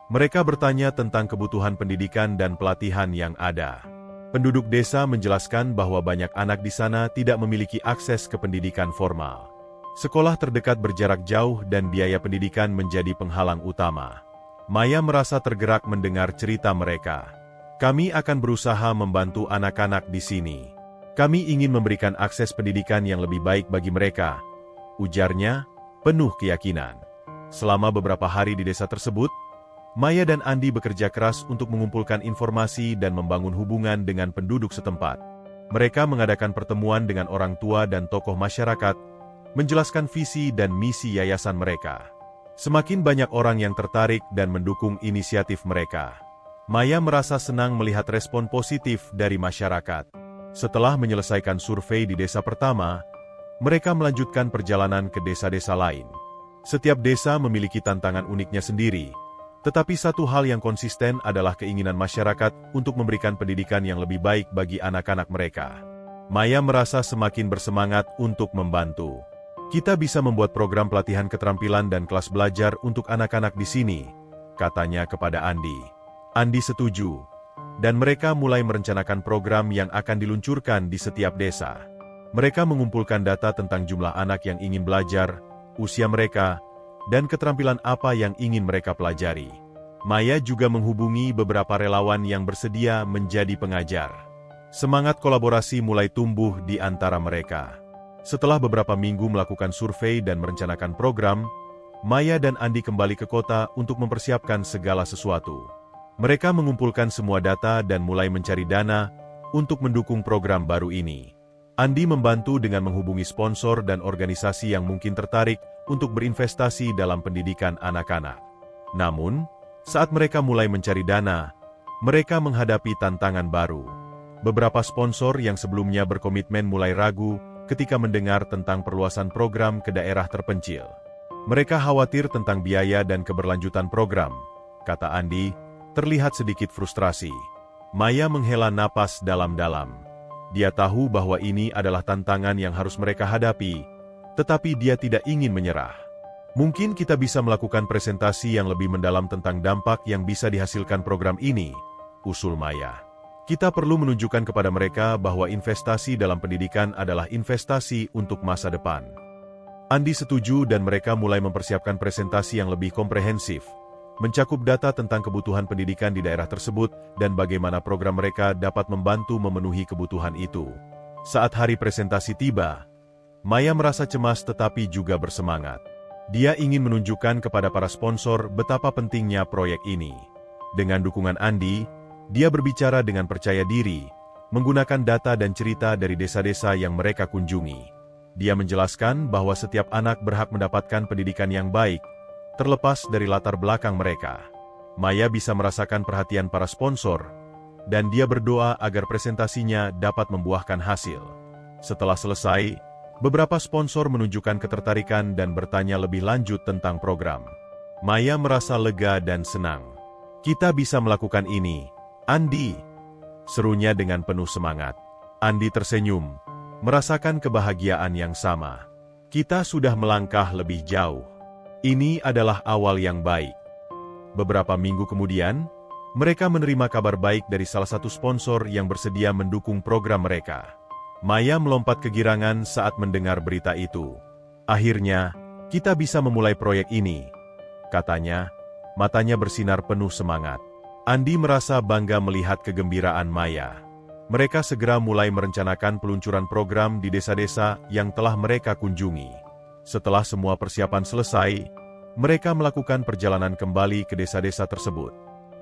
A: Mereka bertanya tentang kebutuhan pendidikan dan pelatihan yang ada. Penduduk desa menjelaskan bahwa banyak anak di sana tidak memiliki akses ke pendidikan formal. Sekolah terdekat berjarak jauh dan biaya pendidikan menjadi penghalang utama. Maya merasa tergerak mendengar cerita mereka. "Kami akan berusaha membantu anak-anak di sini. Kami ingin memberikan akses pendidikan yang lebih baik bagi mereka," ujarnya, penuh keyakinan. Selama beberapa hari di desa tersebut, Maya dan Andi bekerja keras untuk mengumpulkan informasi dan membangun hubungan dengan penduduk setempat. Mereka mengadakan pertemuan dengan orang tua dan tokoh masyarakat, menjelaskan visi dan misi yayasan mereka. Semakin banyak orang yang tertarik dan mendukung inisiatif mereka. Maya merasa senang melihat respon positif dari masyarakat. Setelah menyelesaikan survei di desa pertama, mereka melanjutkan perjalanan ke desa-desa lain. Setiap desa memiliki tantangan uniknya sendiri, tetapi satu hal yang konsisten adalah keinginan masyarakat untuk memberikan pendidikan yang lebih baik bagi anak-anak mereka. Maya merasa semakin bersemangat untuk membantu. "Kita bisa membuat program pelatihan keterampilan dan kelas belajar untuk anak-anak di sini," katanya kepada Andi. Andi setuju, dan mereka mulai merencanakan program yang akan diluncurkan di setiap desa. Mereka mengumpulkan data tentang jumlah anak yang ingin belajar, usia mereka, dan keterampilan apa yang ingin mereka pelajari. Maya juga menghubungi beberapa relawan yang bersedia menjadi pengajar. Semangat kolaborasi mulai tumbuh di antara mereka. Setelah beberapa minggu melakukan survei dan merencanakan program, Maya dan Andi kembali ke kota untuk mempersiapkan segala sesuatu. Mereka mengumpulkan semua data dan mulai mencari dana untuk mendukung program baru ini. Andi membantu dengan menghubungi sponsor dan organisasi yang mungkin tertarik untuk berinvestasi dalam pendidikan anak-anak. Namun, saat mereka mulai mencari dana, mereka menghadapi tantangan baru. Beberapa sponsor yang sebelumnya berkomitmen mulai ragu ketika mendengar tentang perluasan program ke daerah terpencil. Mereka khawatir tentang biaya dan keberlanjutan program, kata Andi, terlihat sedikit frustrasi. Maya menghela napas dalam-dalam. Dia tahu bahwa ini adalah tantangan yang harus mereka hadapi, tetapi dia tidak ingin menyerah. Mungkin kita bisa melakukan presentasi yang lebih mendalam tentang dampak yang bisa dihasilkan program ini, usul Maya. Kita perlu menunjukkan kepada mereka bahwa investasi dalam pendidikan adalah investasi untuk masa depan. Andi setuju dan mereka mulai mempersiapkan presentasi yang lebih komprehensif, mencakup data tentang kebutuhan pendidikan di daerah tersebut dan bagaimana program mereka dapat membantu memenuhi kebutuhan itu. Saat hari presentasi tiba, Maya merasa cemas tetapi juga bersemangat. Dia ingin menunjukkan kepada para sponsor betapa pentingnya proyek ini. Dengan dukungan Andi, dia berbicara dengan percaya diri, menggunakan data dan cerita dari desa-desa yang mereka kunjungi. Dia menjelaskan bahwa setiap anak berhak mendapatkan pendidikan yang baik, terlepas dari latar belakang mereka. Maya bisa merasakan perhatian para sponsor, dan dia berdoa agar presentasinya dapat membuahkan hasil. Setelah selesai, beberapa sponsor menunjukkan ketertarikan dan bertanya lebih lanjut tentang program. Maya merasa lega dan senang. Kita bisa melakukan ini, Andi, serunya dengan penuh semangat. Andi tersenyum, merasakan kebahagiaan yang sama. Kita sudah melangkah lebih jauh. Ini adalah awal yang baik. Beberapa minggu kemudian, mereka menerima kabar baik dari salah satu sponsor yang bersedia mendukung program mereka. Maya melompat kegirangan saat mendengar berita itu. Akhirnya, kita bisa memulai proyek ini, katanya, matanya bersinar penuh semangat. Andi merasa bangga melihat kegembiraan Maya. Mereka segera mulai merencanakan peluncuran program di desa-desa yang telah mereka kunjungi. Setelah semua persiapan selesai, mereka melakukan perjalanan kembali ke desa-desa tersebut.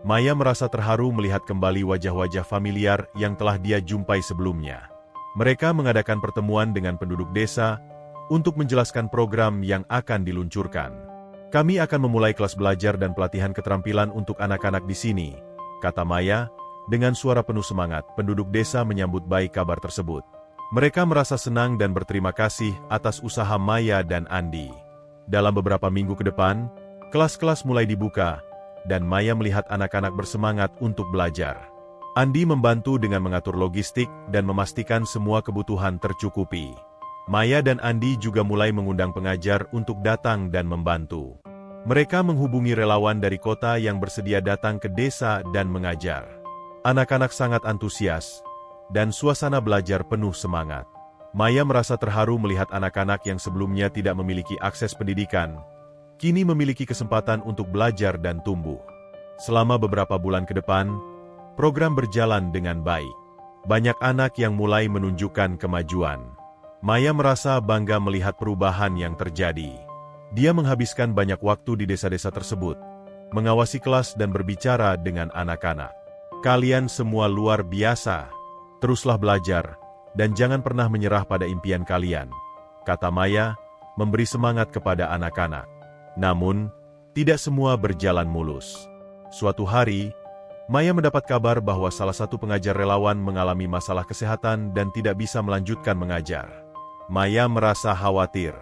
A: Maya merasa terharu melihat kembali wajah-wajah familiar yang telah dia jumpai sebelumnya. Mereka mengadakan pertemuan dengan penduduk desa untuk menjelaskan program yang akan diluncurkan. Kami akan memulai kelas belajar dan pelatihan keterampilan untuk anak-anak di sini, kata Maya. Dengan suara penuh semangat, penduduk desa menyambut baik kabar tersebut. Mereka merasa senang dan berterima kasih atas usaha Maya dan Andi. Dalam beberapa minggu ke depan, kelas-kelas mulai dibuka, dan Maya melihat anak-anak bersemangat untuk belajar. Andi membantu dengan mengatur logistik dan memastikan semua kebutuhan tercukupi. Maya dan Andi juga mulai mengundang pengajar untuk datang dan membantu. Mereka menghubungi relawan dari kota yang bersedia datang ke desa dan mengajar. Anak-anak sangat antusias, dan suasana belajar penuh semangat. Maya merasa terharu melihat anak-anak yang sebelumnya tidak memiliki akses pendidikan, kini memiliki kesempatan untuk belajar dan tumbuh. Selama beberapa bulan ke depan, program berjalan dengan baik. Banyak anak yang mulai menunjukkan kemajuan. Maya merasa bangga melihat perubahan yang terjadi. Dia menghabiskan banyak waktu di desa-desa tersebut, mengawasi kelas dan berbicara dengan anak-anak. Kalian semua luar biasa. Teruslah belajar, dan jangan pernah menyerah pada impian kalian, kata Maya, memberi semangat kepada anak-anak. Namun, tidak semua berjalan mulus. Suatu hari, Maya mendapat kabar bahwa salah satu pengajar relawan mengalami masalah kesehatan dan tidak bisa melanjutkan mengajar. Maya merasa khawatir.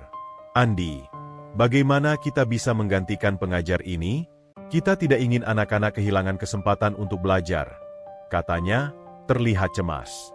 A: Andi, bagaimana kita bisa menggantikan pengajar ini? Kita tidak ingin anak-anak kehilangan kesempatan untuk belajar, katanya, terlihat cemas.